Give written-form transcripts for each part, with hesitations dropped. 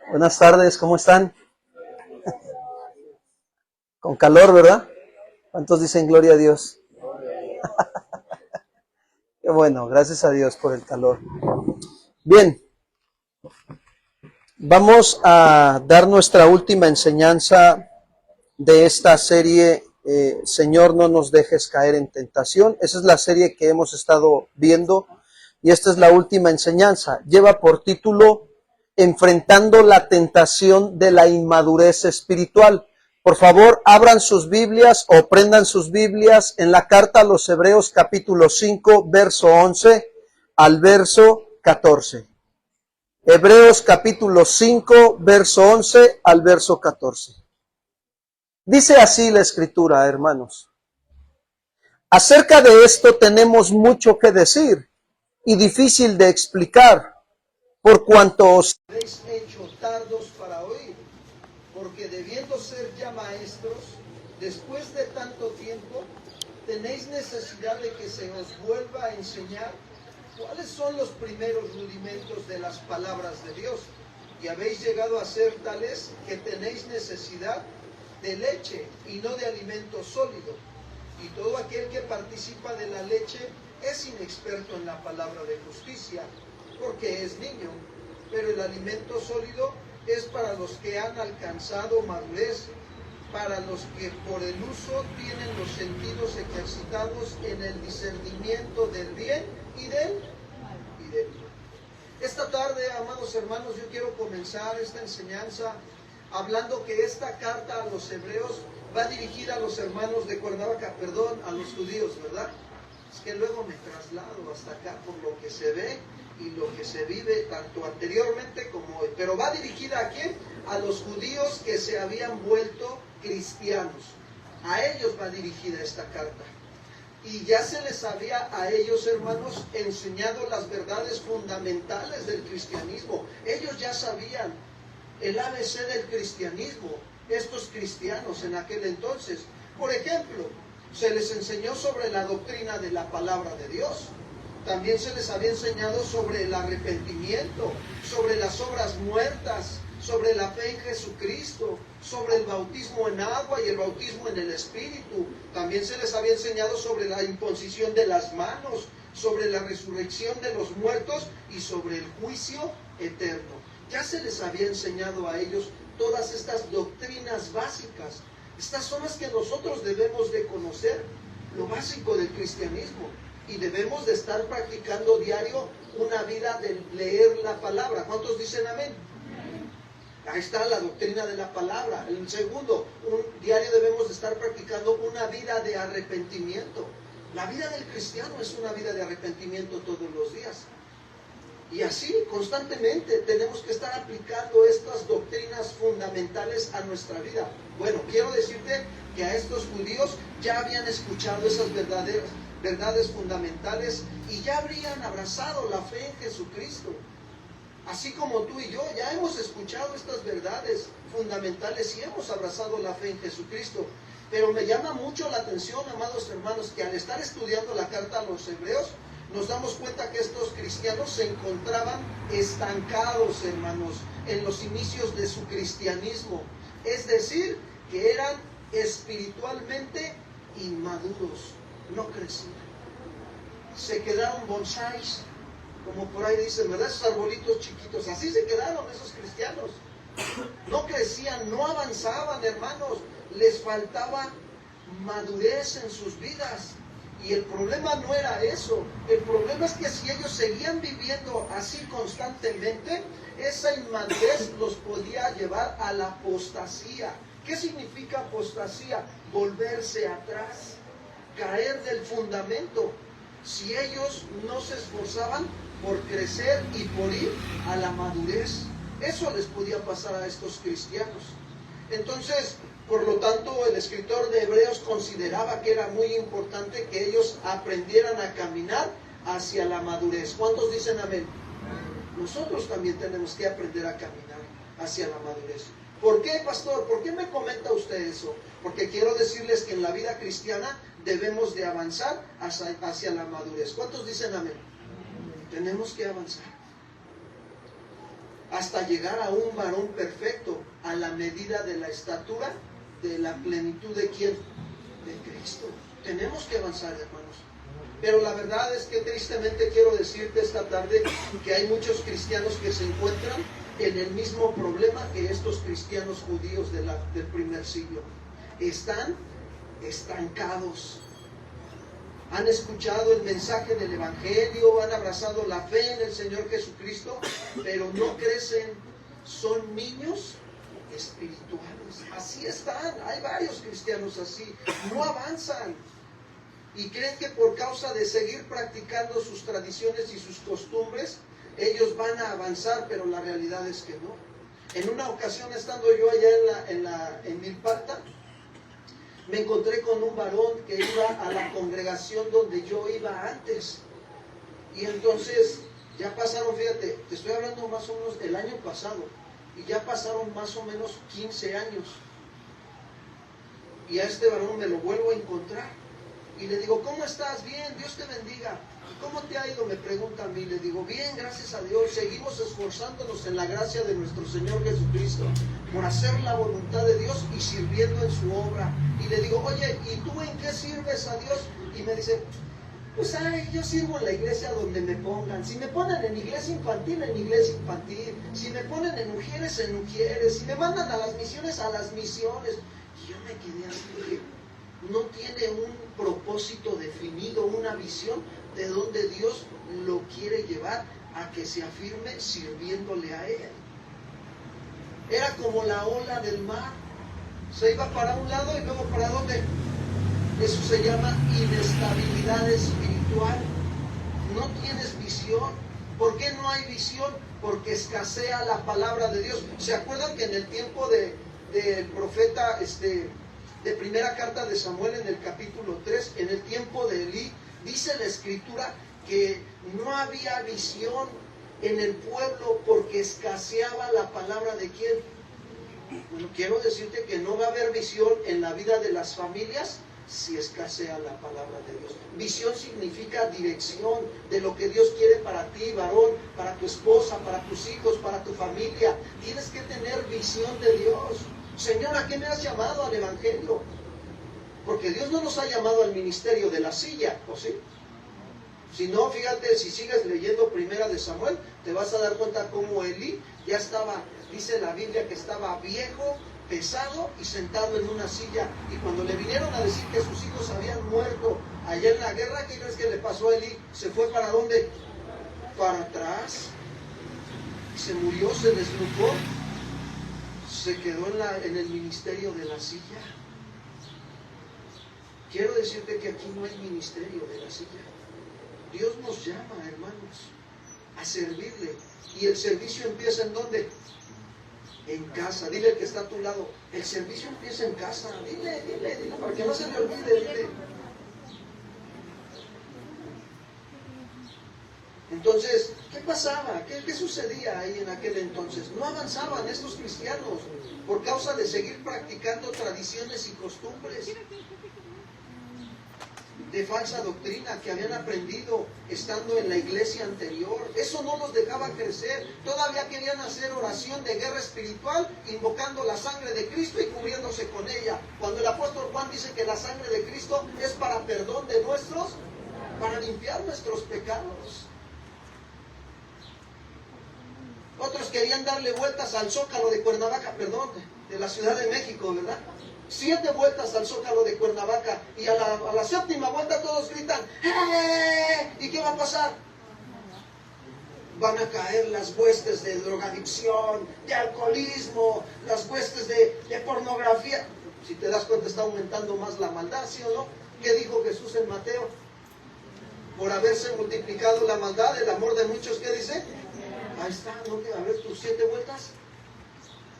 Buenas tardes, ¿cómo están? Con calor, ¿verdad? ¿Cuántos dicen gloria a Dios? Qué bueno, gracias a Dios por el calor. Bien, vamos a dar nuestra última enseñanza de esta serie, Señor, no nos dejes caer en tentación. Esa es la serie que hemos estado viendo y esta es la última enseñanza. Lleva por título Enfrentando la tentación de la inmadurez espiritual. Por favor, abran sus Biblias o prendan sus Biblias en la carta a los Hebreos capítulo 5, verso 11 al verso 14. Hebreos capítulo 5, verso 11 al verso 14. Dice así la Escritura, hermanos. Acerca de esto tenemos mucho que decir y difícil de explicar, por cuanto os habéis hecho tardos para oír, porque debiendo ser ya maestros, después de tanto tiempo, tenéis necesidad de que se os vuelva a enseñar cuáles son los primeros rudimentos de las palabras de Dios, y habéis llegado a ser tales que tenéis necesidad de leche y no de alimento sólido. Y todo aquel que participa de la leche es inexperto en la palabra de justicia, porque es niño, pero el alimento sólido es para los que han alcanzado madurez, para los que por el uso tienen los sentidos ejercitados en el discernimiento del bien y del mal. Esta tarde, amados hermanos, yo quiero comenzar esta enseñanza hablando que esta carta a los hebreos va dirigida a los hermanos de Cuernavaca, a los judíos, ¿verdad? Es que luego me traslado hasta acá por lo que se ve y lo que se vive tanto anteriormente como hoy. Pero va dirigida ¿a quién? A los judíos que se habían vuelto cristianos. A ellos va dirigida esta carta. Y ya se les había a ellos, hermanos, enseñado las verdades fundamentales del cristianismo. Ellos ya sabían el ABC del cristianismo, estos cristianos en aquel entonces. Por ejemplo, se les enseñó sobre la doctrina de la palabra de Dios. También se les había enseñado sobre el arrepentimiento, sobre las obras muertas, sobre la fe en Jesucristo, sobre el bautismo en agua y el bautismo en el Espíritu. También se les había enseñado sobre la imposición de las manos, sobre la resurrección de los muertos y sobre el juicio eterno. Ya se les había enseñado a ellos todas estas doctrinas básicas. Estas son las que nosotros debemos de conocer, lo básico del cristianismo. Y debemos de estar practicando diario una vida de leer la palabra. ¿Cuántos dicen amén? Ahí está la doctrina de la palabra. El segundo, diario debemos de estar practicando una vida de arrepentimiento. La vida del cristiano es una vida de arrepentimiento todos los días. Y así, constantemente, tenemos que estar aplicando estas doctrinas fundamentales a nuestra vida. Bueno, quiero decirte que a estos judíos ya habían escuchado esas verdades fundamentales y ya habrían abrazado la fe en Jesucristo. Así como tú y yo ya hemos escuchado estas verdades fundamentales y hemos abrazado la fe en Jesucristo. Pero me llama mucho la atención, amados hermanos, que al estar estudiando la carta a los hebreos, nos damos cuenta que estos cristianos se encontraban estancados, hermanos, en los inicios de su cristianismo. Es decir, que eran espiritualmente inmaduros, no crecían. Se quedaron bonsáis, como por ahí dicen, ¿verdad? Esos arbolitos chiquitos, así se quedaron esos cristianos. No crecían, no avanzaban, hermanos, les faltaba madurez en sus vidas. Y el problema no era eso, el problema es que si ellos seguían viviendo así constantemente, esa inmadurez los podía llevar a la apostasía. ¿Qué significa apostasía? Volverse atrás, caer del fundamento. Si ellos no se esforzaban por crecer y por ir a la madurez, eso les podía pasar a estos cristianos. Entonces, por lo tanto, el escritor de Hebreos consideraba que era muy importante que ellos aprendieran a caminar hacia la madurez. ¿Cuántos dicen amén? Nosotros también tenemos que aprender a caminar hacia la madurez. ¿Por qué, pastor? ¿Por qué me comenta usted eso? Porque quiero decirles que en la vida cristiana debemos de avanzar hacia la madurez. ¿Cuántos dicen amén? Tenemos que avanzar. hasta llegar a un varón perfecto, a la medida de la estatura, de la plenitud de ¿quién? De Cristo. Tenemos que avanzar, hermanos. Pero la verdad es que tristemente quiero decirte esta tarde que hay muchos cristianos que se encuentran en el mismo problema que estos cristianos judíos del primer siglo. Están estancados. Han escuchado el mensaje del Evangelio, han abrazado la fe en el Señor Jesucristo, pero no crecen. Son niños espirituales. Así están. Hay varios cristianos así. No avanzan. Y creen que por causa de seguir practicando sus tradiciones y sus costumbres, ellos van a avanzar, pero la realidad es que no. En una ocasión, estando yo allá en Milpalta, me encontré con un varón que iba a la congregación donde yo iba antes. Y entonces, ya pasaron, fíjate, te estoy hablando más o menos el año pasado, y ya pasaron más o menos 15 años. Y a este varón me lo vuelvo a encontrar. Y le digo, ¿cómo estás? Bien, Dios te bendiga. ¿Y cómo te ha ido? Me pregunta a mí. Le digo, bien, gracias a Dios. Seguimos esforzándonos en la gracia de nuestro Señor Jesucristo por hacer la voluntad de Dios y sirviendo en su obra. Y le digo, oye, ¿y tú en qué sirves a Dios? Y me dice, pues yo sirvo en la iglesia donde me pongan. Si me ponen en iglesia infantil, en iglesia infantil. Si me ponen en ujieres, en ujieres. Si me mandan a las misiones, a las misiones. Y yo me quedé así, dije, no tiene un propósito definido, una visión de donde Dios lo quiere llevar a que se afirme sirviéndole a Él. Era como la ola del mar, se iba para un lado y luego para dónde. Eso se llama inestabilidad espiritual. No tienes visión. ¿Por qué no hay visión? Porque escasea la palabra de Dios. ¿Se acuerdan que en el tiempo del profeta de primera carta de Samuel, en el capítulo 3, en el tiempo de Elí, dice la escritura que no había visión en el pueblo porque escaseaba la palabra de quién? Bueno, quiero decirte que no va a haber visión en la vida de las familias si escasea la palabra de Dios. Visión significa dirección de lo que Dios quiere para ti, varón, para tu esposa, para tus hijos, para tu familia. Tienes que tener visión de Dios. Señor, ¿a qué me has llamado al Evangelio? Porque Dios no nos ha llamado al ministerio de la silla, ¿o sí? Si no, fíjate, si sigues leyendo Primera de Samuel, te vas a dar cuenta cómo Elí ya estaba, dice la Biblia, que estaba viejo, pesado y sentado en una silla. Y cuando le vinieron a decir que sus hijos habían muerto allá en la guerra, ¿qué crees que le pasó a Elí? ¿Se fue para dónde? Para atrás. Y se murió, se desnucó. Se quedó en el ministerio de la silla. Quiero decirte que aquí no hay ministerio de la silla. Dios nos llama, hermanos, a servirle. Y el servicio empieza ¿en dónde? En casa. Dile al que está a tu lado, el servicio empieza en casa. Dile, para que no se le olvide, dile. Entonces, ¿qué pasaba? ¿Qué sucedía ahí en aquel entonces? No avanzaban estos cristianos por causa de seguir practicando tradiciones y costumbres de falsa doctrina que habían aprendido estando en la iglesia anterior. Eso no los dejaba crecer. Todavía querían hacer oración de guerra espiritual, invocando la sangre de Cristo y cubriéndose con ella. Cuando el apóstol Juan dice que la sangre de Cristo es para perdón de nuestros, para limpiar nuestros pecados. Otros querían darle vueltas al Zócalo de Cuernavaca, perdón, de la Ciudad de México, ¿verdad? 7 vueltas al Zócalo de Cuernavaca, y a la séptima vuelta todos gritan, ¡eh! ¿Y qué va a pasar? Van a caer las huestes de drogadicción, de alcoholismo, las huestes de pornografía. Si te das cuenta, está aumentando más la maldad, ¿sí o no? ¿Qué dijo Jesús en Mateo? Por haberse multiplicado la maldad, el amor de muchos, ¿qué dice? Ahí está, ¿no? A ver, tus 7 vueltas.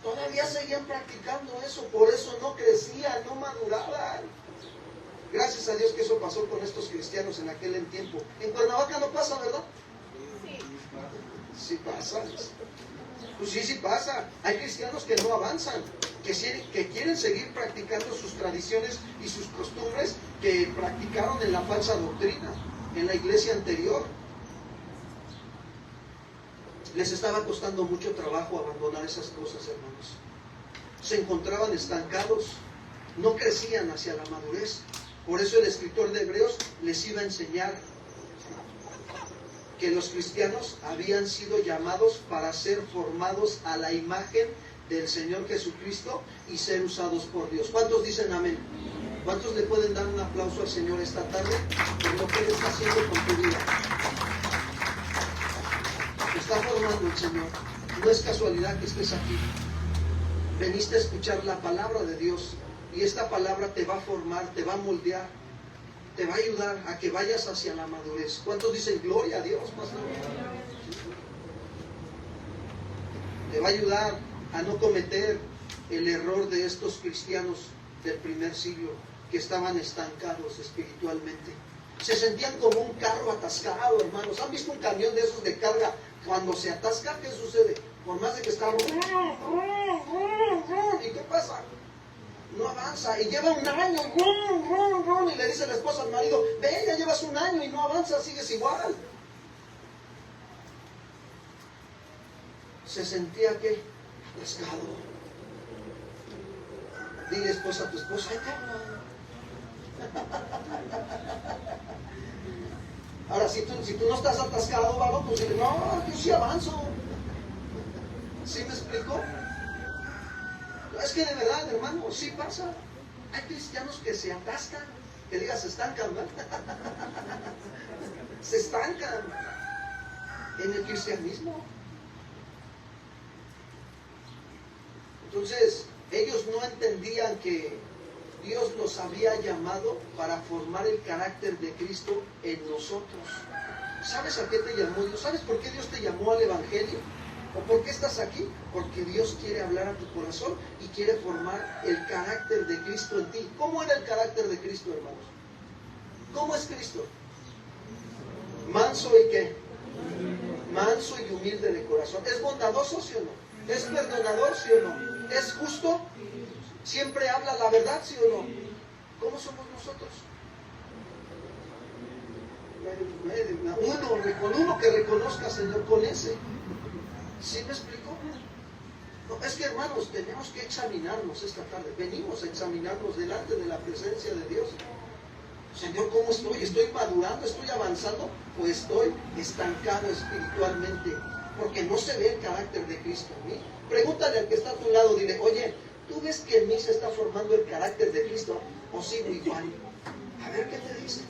Todavía seguían practicando eso, por eso no crecían, no maduraban. Gracias a Dios que eso pasó con estos cristianos en aquel tiempo. En Cuernavaca no pasa, ¿verdad? Sí pasa. Pues sí pasa. Hay cristianos que no avanzan, que quieren seguir practicando sus tradiciones y sus costumbres que practicaron en la falsa doctrina, en la iglesia anterior. Les estaba costando mucho trabajo abandonar esas cosas, hermanos. Se encontraban estancados, no crecían hacia la madurez. Por eso el escritor de Hebreos les iba a enseñar que los cristianos habían sido llamados para ser formados a la imagen del Señor Jesucristo y ser usados por Dios. ¿Cuántos dicen amén? ¿Cuántos le pueden dar un aplauso al Señor esta tarde por lo que Él está haciendo con tu vida? Te está formando el Señor. No es casualidad que estés aquí. Veniste a escuchar la palabra de Dios y esta palabra te va a formar, te va a moldear, te va a ayudar a que vayas hacia la madurez. ¿Cuántos dicen gloria a Dios, pastor? Te va a ayudar a no cometer el error de estos cristianos del primer siglo que estaban estancados espiritualmente. Se sentían como un carro atascado, hermanos. ¿Han visto un camión de esos de carga? Cuando se atasca, ¿qué sucede? Por más de que está... ¿Y qué pasa? No avanza. Y lleva un año. Y le dice la esposa al marido, ve, ya llevas un año y no avanza, sigues igual. Se sentía, ¿qué? Atascado. Dile esposa a tu esposa, ay, calma. Ahora, si tú no estás atascado, vago, pues dile, no, yo sí avanzo. ¿Sí me explicó? Es que de verdad, hermano, sí pasa. Hay cristianos que se atascan, que digas, se estancan, ¿verdad? Se estancan en el cristianismo. Entonces, ellos no entendían que Dios los había llamado para formar el carácter de Cristo en nosotros. ¿Sabes a qué te llamó Dios? ¿Sabes por qué Dios te llamó al Evangelio? ¿O por qué estás aquí? Porque Dios quiere hablar a tu corazón y quiere formar el carácter de Cristo en ti. ¿Cómo era el carácter de Cristo, hermanos? ¿Cómo es Cristo? Manso y ¿qué? Manso y humilde de corazón. ¿Es bondadoso, sí o no? ¿Es perdonador, sí o no? ¿Es justo? ¿Siempre habla la verdad, sí o no? ¿Cómo somos nosotros? Con uno que reconozca, Señor, con ese. ¿Sí me explico? No, es que, hermanos, tenemos que examinarnos esta tarde. Venimos a examinarnos delante de la presencia de Dios. Señor, ¿cómo estoy? ¿Estoy madurando? ¿Estoy avanzando? ¿O estoy estancado espiritualmente? Porque no se ve el carácter de Cristo en mí. Pregúntale al que está a tu lado, dile, oye, ¿tú ves que en mí se está formando el carácter de Cristo? ¿O sigo igual? A ver qué te dice.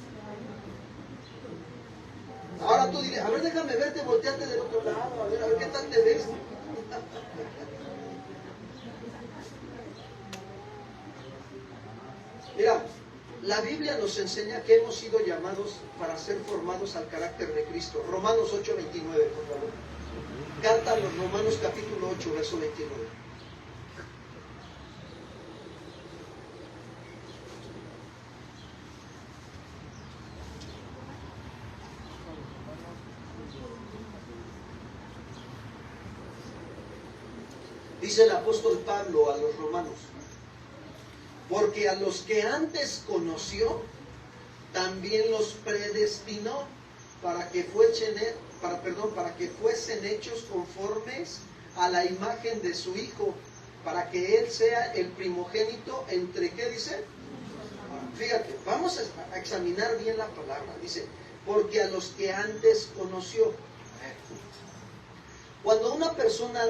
Ahora tú dile, a ver, déjame verte, voltearte del otro lado, a ver qué tal te ves. Mira, la Biblia nos enseña que hemos sido llamados para ser formados al carácter de Cristo. Romanos 8:29, por favor. Carta a los Romanos capítulo 8, verso 29. Dice el apóstol Pablo a los romanos, porque a los que antes conoció, también los predestinó para que fuesen hechos conformes a la imagen de su Hijo, para que Él sea el primogénito entre, ¿qué dice? Fíjate, vamos a examinar bien la palabra. Dice, porque a los que antes conoció. Cuando una persona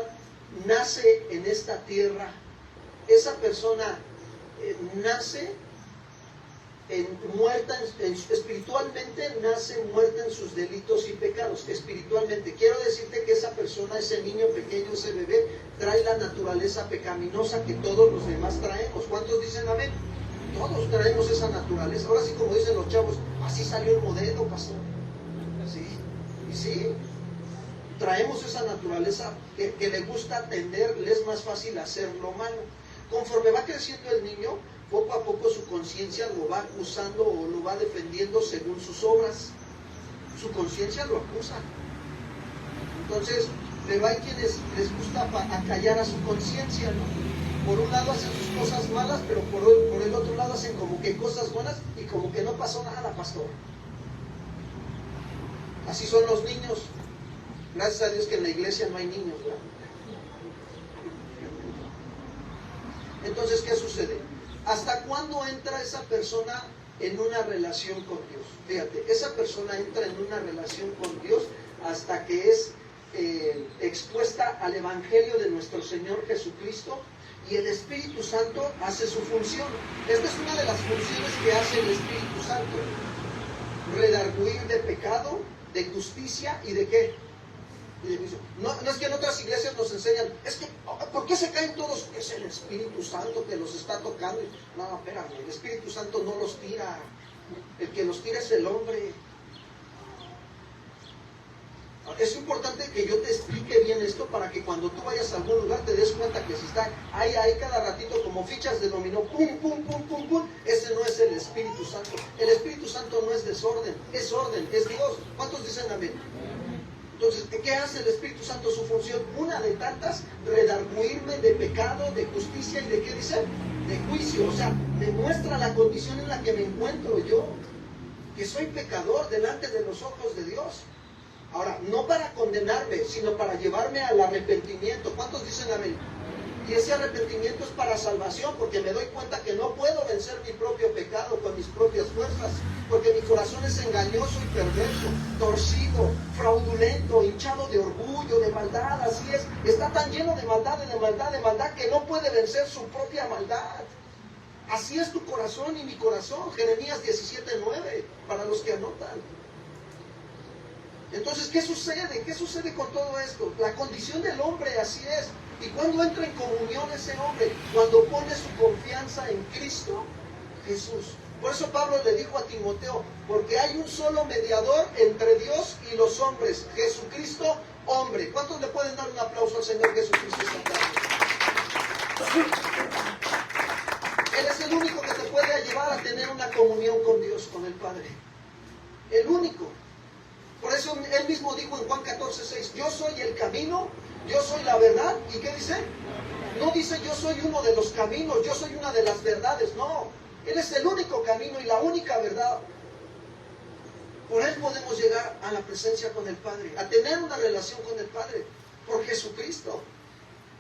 nace en esta tierra, esa persona nace espiritualmente nace muerta en sus delitos y pecados. Espiritualmente, quiero decirte que esa persona, ese niño pequeño, ese bebé, trae la naturaleza pecaminosa que todos los demás traemos. ¿Cuántos dicen amén? Todos traemos esa naturaleza. Ahora sí, como dicen los chavos, así salió el modelo, pastor. Sí, y sí, traemos esa naturaleza que le gusta atender, le es más fácil hacer lo malo. Conforme va creciendo el niño, poco a poco su conciencia lo va acusando o lo va defendiendo según sus obras. Su conciencia lo acusa. Entonces, pero hay quienes les gusta acallar a su conciencia, ¿no? Por un lado hacen sus cosas malas, pero por el otro lado hacen como que cosas buenas y como que no pasó nada, pastor. Así son los niños. Gracias a Dios que en la iglesia no hay niños, ¿verdad? Entonces, ¿qué sucede? ¿Hasta cuándo entra esa persona en una relación con Dios? Fíjate, esa persona entra en una relación con Dios hasta que es expuesta al Evangelio de nuestro Señor Jesucristo y el Espíritu Santo hace su función. Esta es una de las funciones que hace el Espíritu Santo: redarguir de pecado, de justicia y de ¿qué? Y de juicio. No es que en otras iglesias nos enseñan, es que, ¿por qué se caen todos? Es el Espíritu Santo que los está tocando. No, espérame, el Espíritu Santo no los tira. El que los tira es el hombre. Es importante que yo te explique bien esto para que cuando tú vayas a algún lugar te des cuenta que si está ahí cada ratito como fichas de dominó, pum, pum, pum, pum, pum, ese no es el Espíritu Santo. El Espíritu Santo no es desorden, es orden, es Dios. ¿Cuántos dicen amén? Entonces, ¿qué hace el Espíritu Santo? Su función, una de tantas, redarguirme de pecado, de justicia y de ¿qué dice? De juicio. O sea, me muestra la condición en la que me encuentro yo, que soy pecador delante de los ojos de Dios. Ahora, no para condenarme, sino para llevarme al arrepentimiento. ¿Cuántos dicen amén? Y ese arrepentimiento es para salvación, porque me doy cuenta que no puedo vencer mi propio pecado con mis propias fuerzas, porque mi corazón es engañoso y perverso, torcido, fraudulento, hinchado de orgullo, de maldad, así es. Está tan lleno de maldad, que no puede vencer su propia maldad. Así es tu corazón y mi corazón. Jeremías 17:9, para los que anotan. Entonces, ¿qué sucede? ¿Qué sucede con todo esto? La condición del hombre así es. ¿Y cuándo entra en comunión ese hombre? Cuando pone su confianza en Cristo Jesús. Por eso Pablo le dijo a Timoteo, porque hay un solo mediador entre Dios y los hombres, Jesucristo, hombre. ¿Cuántos le pueden dar un aplauso al Señor Jesucristo esta tarde? Él es el único que te puede llevar a tener una comunión con Dios, con el Padre. El único. Por eso él mismo dijo en Juan 14:6, yo soy el camino, yo soy la verdad. ¿Y qué dice? No dice yo soy uno de los caminos, yo soy una de las verdades. No, Él es el único camino y la única verdad. Por Él podemos llegar a la presencia con el Padre, a tener una relación con el Padre, por Jesucristo.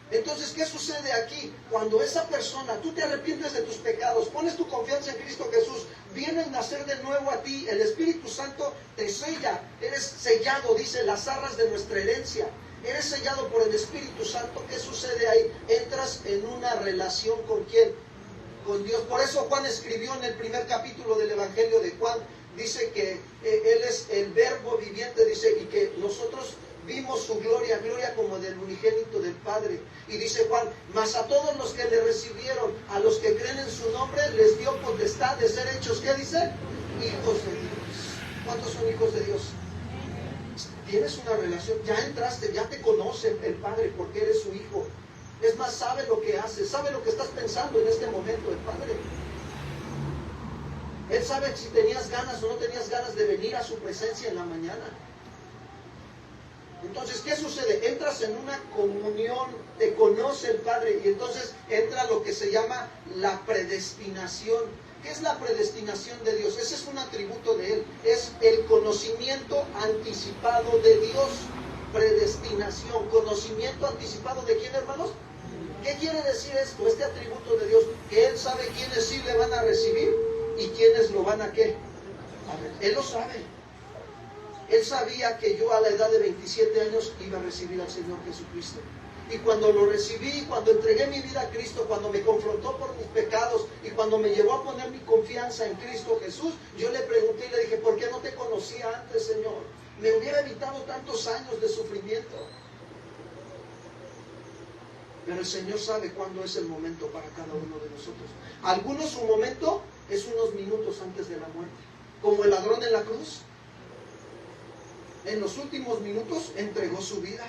Entonces, ¿qué sucede aquí? Cuando esa persona, tú te arrepientes de tus pecados, pones tu confianza en Cristo Jesús, viene a nacer de nuevo a ti, el Espíritu Santo te sella, eres sellado, dice, las arras de nuestra herencia, eres sellado por el Espíritu Santo. ¿Qué sucede ahí? Entras en una relación ¿con quién? Con Dios. Por eso Juan escribió en el primer capítulo del Evangelio de Juan, dice que Él es el verbo viviente, dice, y que nosotros vimos su gloria, gloria como del unigénito del Padre. Y dice Juan, mas a todos los que le recibieron, a los que creen en su nombre, les dio potestad de ser hechos, ¿qué dice? Hijos de Dios. ¿Cuántos son hijos de Dios? Tienes una relación, ya entraste, ya te conoce el Padre porque eres su hijo. Es más, sabe lo que haces, sabe lo que estás pensando en este momento el Padre. Él sabe si tenías ganas o no tenías ganas de venir a su presencia en la mañana. Entonces, ¿qué sucede? Entras en una comunión, te conoce el Padre y entonces entra lo que se llama la predestinación. ¿Qué es la predestinación de Dios? Ese es un atributo de Él. Es el conocimiento anticipado de Dios. Predestinación, conocimiento anticipado ¿de quién, hermanos? ¿Qué quiere decir esto? Este atributo de Dios, que Él sabe quiénes sí le van a recibir y quiénes lo van a ¿qué? A ver, Él lo sabe. Él sabía que yo a la edad de 27 años iba a recibir al Señor Jesucristo. Y cuando lo recibí, cuando entregué mi vida a Cristo, cuando me confrontó por mis pecados y cuando me llevó a poner mi confianza en Cristo Jesús, yo le pregunté y le dije, ¿por qué no te conocía antes, Señor? Me hubiera evitado tantos años de sufrimiento. Pero el Señor sabe cuándo es el momento para cada uno de nosotros. Algunos su momento es unos minutos antes de la muerte. Como el ladrón en la cruz. En los últimos minutos entregó su vida.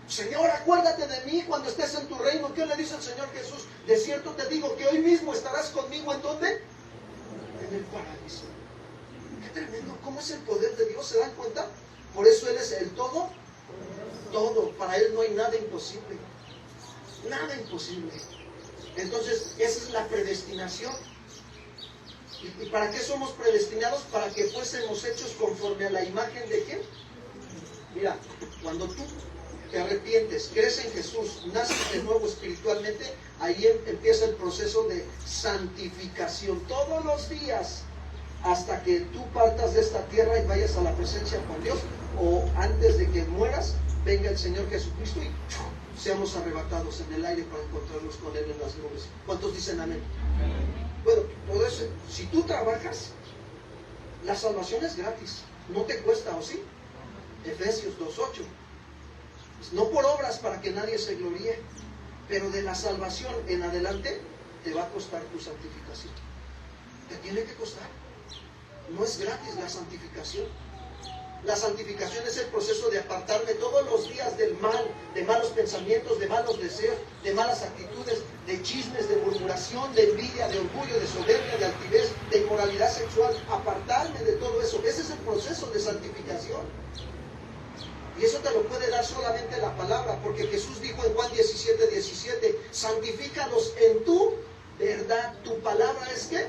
Señor, acuérdate de mí cuando estés en tu reino. ¿Qué le dice el Señor Jesús? De cierto te digo que hoy mismo estarás conmigo. ¿En dónde? En el paraíso. Qué tremendo. ¿Cómo es el poder de Dios? ¿Se dan cuenta? Por eso Él es el todo. Todo. Para Él no hay nada imposible. Nada imposible. Entonces, esa es la predestinación. ¿Y para qué somos predestinados? Para que fuésemos hechos conforme a la imagen de ¿quién? Mira, Cuando tú te arrepientes, crees en Jesús, naces de nuevo espiritualmente, ahí empieza el proceso de santificación. Todos los días, hasta que tú partas de esta tierra y vayas a la presencia con Dios, o antes de que mueras, venga el Señor Jesucristo y seamos arrebatados en el aire para encontrarnos con Él en las nubes. ¿Cuántos dicen amén? Bueno, todo eso, si tú trabajas, la salvación es gratis, no te cuesta, ¿o sí? Efesios 2:8. No por obras para que nadie se gloríe, pero de la salvación en adelante te va a costar tu santificación. Te tiene que costar. No es gratis la santificación. La santificación es el proceso de apartarme todos los días del mal, de malos pensamientos, de malos deseos, de malas actitudes, de chismes, de murmuración, de envidia, de orgullo, de soberbia, de altivez, de inmoralidad sexual. Apartarme de todo eso. Ese es el proceso de santificación. Y eso te lo puede dar solamente la palabra, porque Jesús dijo en Juan 17:17, santifícalos en tu verdad. Tu palabra es ¿qué?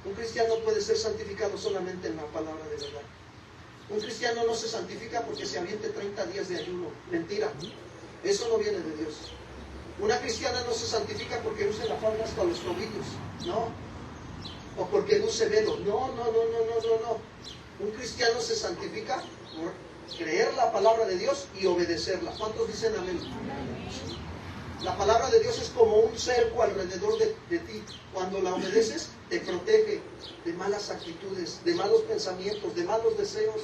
Un cristiano puede ser santificado solamente en la palabra de verdad. Un cristiano no se santifica porque se aviente 30 días de ayuno. Mentira. Eso no viene de Dios. Una cristiana no se santifica porque use la falda hasta los tobillos. No. O porque use velo. No. Un cristiano se santifica por creer la palabra de Dios y obedecerla. ¿Cuántos dicen amén? La palabra de Dios es como un cerco alrededor de ti. Cuando la obedeces, te protege de malas actitudes, de malos pensamientos, de malos deseos.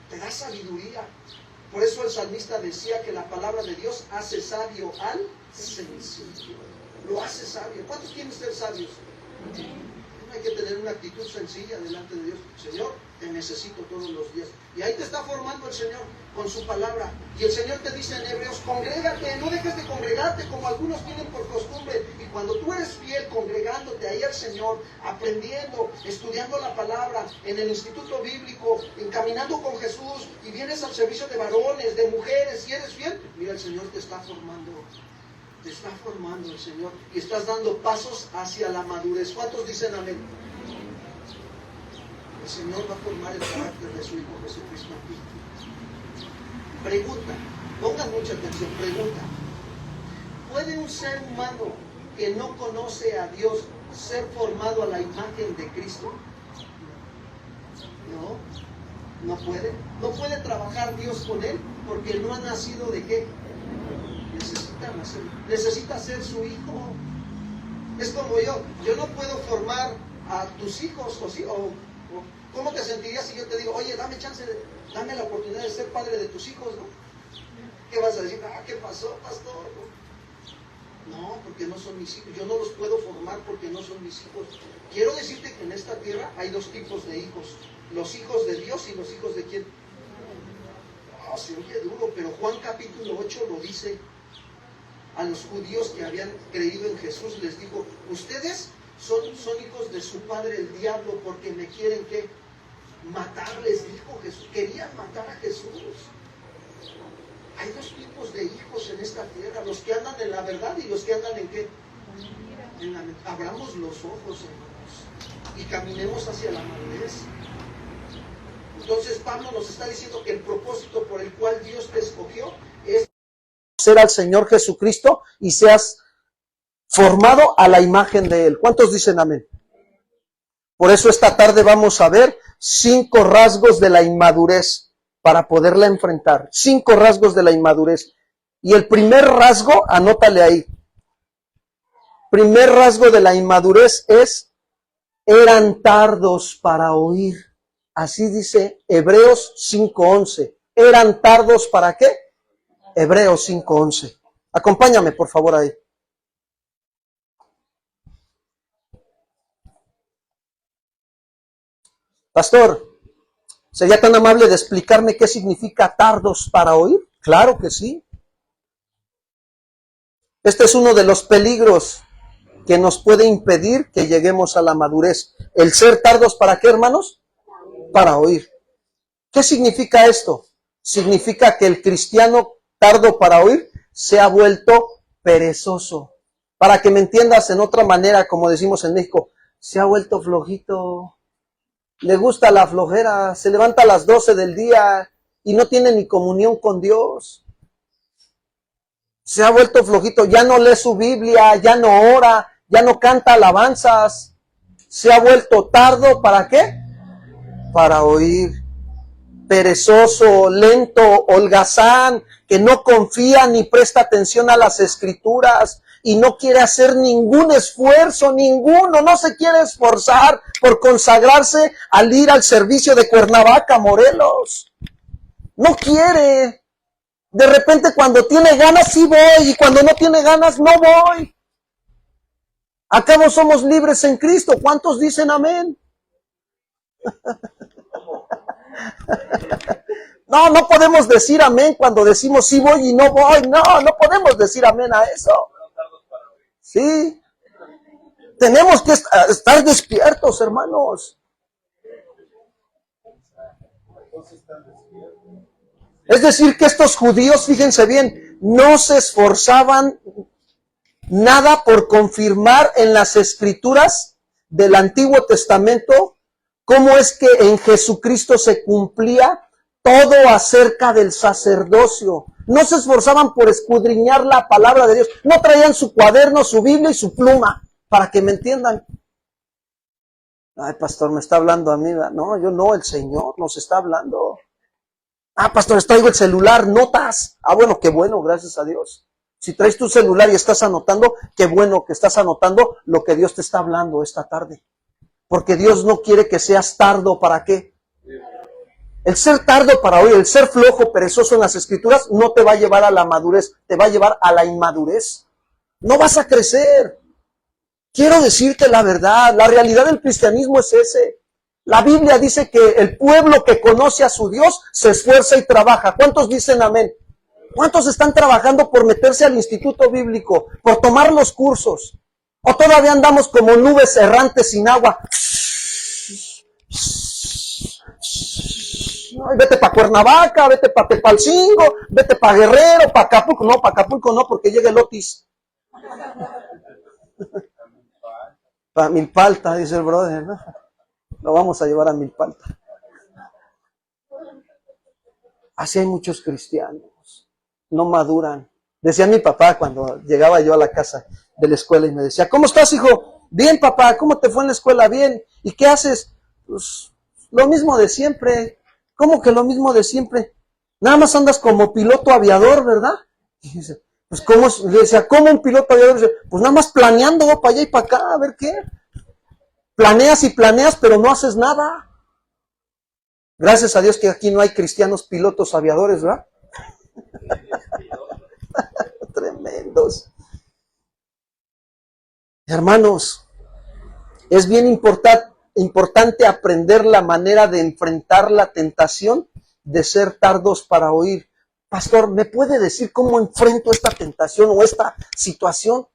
Te da sabiduría. Por eso el salmista decía que la palabra de Dios hace sabio al sencillo. Lo hace sabio. ¿Cuántos quieren ser sabios? Hay que tener una actitud sencilla delante de Dios. Señor, te necesito todos los días. Y ahí te está formando el Señor con su palabra. Y el Señor te dice en Hebreos, congrégate, no dejes de congregarte como algunos tienen por costumbre. Y cuando tú eres fiel, congregándote ahí al Señor, aprendiendo, estudiando la palabra, en el instituto bíblico, encaminando con Jesús, y vienes al servicio de varones, de mujeres, y eres fiel, mira, el Señor te está formando. Te está formando el Señor y estás dando pasos hacia la madurez. ¿Cuántos dicen amén? El Señor va a formar el carácter de su Hijo Jesucristo en ti. Pregunta, pongan mucha atención, pregunta. ¿Puede un ser humano que no conoce a Dios ser formado a la imagen de Cristo? No puede. No puede trabajar Dios con él porque no ha nacido ¿de qué? Necesita ser su hijo. Es como yo no puedo formar a tus hijos, o ¿cómo te sentirías si yo te digo, oye, dame chance, dame la oportunidad de ser padre de tus hijos, ¿no? ¿Qué vas a decir? ¿Qué pasó, pastor? No, porque no son mis hijos. Yo no los puedo formar porque no son mis hijos. Quiero decirte que en esta tierra hay dos tipos de hijos: los hijos de Dios y los hijos de ¿quién? Se oye duro, pero Juan capítulo 8 lo dice. A los judíos que habían creído en Jesús les dijo, ustedes son hijos de su padre el diablo porque me quieren ¿qué? Matar, les dijo Jesús. Querían matar a Jesús. Hay dos tipos de hijos en esta tierra: los que andan en la verdad y los que andan en ¿qué? En la mentira. Abramos los ojos, hermanos, y caminemos hacia la madurez. Entonces Pablo nos está diciendo que el propósito por el cual Dios te escogió es ser al Señor Jesucristo y seas formado a la imagen de Él. ¿Cuántos dicen amén? Por eso esta tarde vamos a ver 5 rasgos de la inmadurez para poderla enfrentar. 5 rasgos de la inmadurez. Y el primer rasgo, anótale ahí. Primer rasgo de la inmadurez es, eran tardos para oír. Así dice Hebreos 5:11. ¿Eran tardos para qué? Hebreos 5:11. Acompáñame, por favor, ahí. Pastor, ¿sería tan amable de explicarme qué significa tardos para oír? Claro que sí. Este es uno de los peligros que nos puede impedir que lleguemos a la madurez. El ser tardos, ¿para qué, hermanos? Para oír. ¿Qué significa esto? Significa que el cristiano tardo para oír se ha vuelto perezoso. Para que me entiendas en otra manera, como decimos en México, se ha vuelto flojito. le gusta la flojera, se levanta a las 12 del día y no tiene ni comunión con Dios. Se ha vuelto flojito, ya no lee su Biblia, ya no ora, ya no canta alabanzas. Se ha vuelto tardo, ¿para qué? Para oír. Perezoso, lento, holgazán, que no confía ni presta atención a las escrituras y no quiere hacer ningún esfuerzo, ninguno, no se quiere esforzar por consagrarse al ir al servicio de Cuernavaca, Morelos. No quiere. De repente cuando tiene ganas sí voy y cuando no tiene ganas no voy. ¿Acaso somos libres en Cristo? ¿Cuántos dicen amén? No, no podemos decir amén cuando decimos sí voy y no voy. No, no podemos decir amén a eso. Sí. Tenemos que estar despiertos, hermanos. Es decir, que estos judíos, fíjense bien, no se esforzaban nada por confirmar en las escrituras del Antiguo Testamento cómo es que en Jesucristo se cumplía todo acerca del sacerdocio. No se esforzaban por escudriñar la palabra de Dios. No traían su cuaderno, su Biblia y su pluma, para que me entiendan. Ay, pastor, me está hablando a mí. No, yo no, el Señor nos está hablando. Ah, pastor, traigo el celular, notas. Ah, bueno, qué bueno, gracias a Dios. Si traes tu celular y estás anotando, qué bueno que estás anotando lo que Dios te está hablando esta tarde. Porque Dios no quiere que seas tardo, ¿para qué? El ser tardo para oír, el ser flojo, perezoso en las escrituras, no te va a llevar a la madurez, te va a llevar a la inmadurez. No vas a crecer. Quiero decirte la verdad, la realidad del cristianismo es ese. La Biblia dice que el pueblo que conoce a su Dios se esfuerza y trabaja. ¿Cuántos dicen amén? ¿Cuántos están trabajando por meterse al instituto bíblico, por tomar los cursos? ¿O todavía andamos como nubes errantes sin agua? Vete para Cuernavaca, vete para Tepalcingo, vete para Guerrero, para Acapulco. No, para Acapulco no, porque llega el Otis. Para Milpalta, dice el brother, ¿no? Lo vamos a llevar a Milpalta. Así hay muchos cristianos. No maduran. Decía mi papá cuando llegaba yo a la casa de la escuela y me decía, ¿cómo estás, hijo? Bien, papá, ¿cómo te fue en la escuela? Bien. ¿Y qué haces? Pues lo mismo de siempre. ¿Cómo que lo mismo de siempre? Nada más andas como piloto aviador, ¿verdad? Y dice, pues ¿cómo? Le decía, ¿cómo un piloto aviador? Dice, pues nada más planeando para allá y para acá, a ver qué. Planeas y planeas, pero no haces nada. Gracias a Dios que aquí no hay cristianos pilotos aviadores, ¿verdad? Tremendos. Hermanos, es bien importante aprender la manera de enfrentar la tentación de ser tardos para oír. Pastor, ¿me puede decir cómo enfrento esta tentación o esta situación?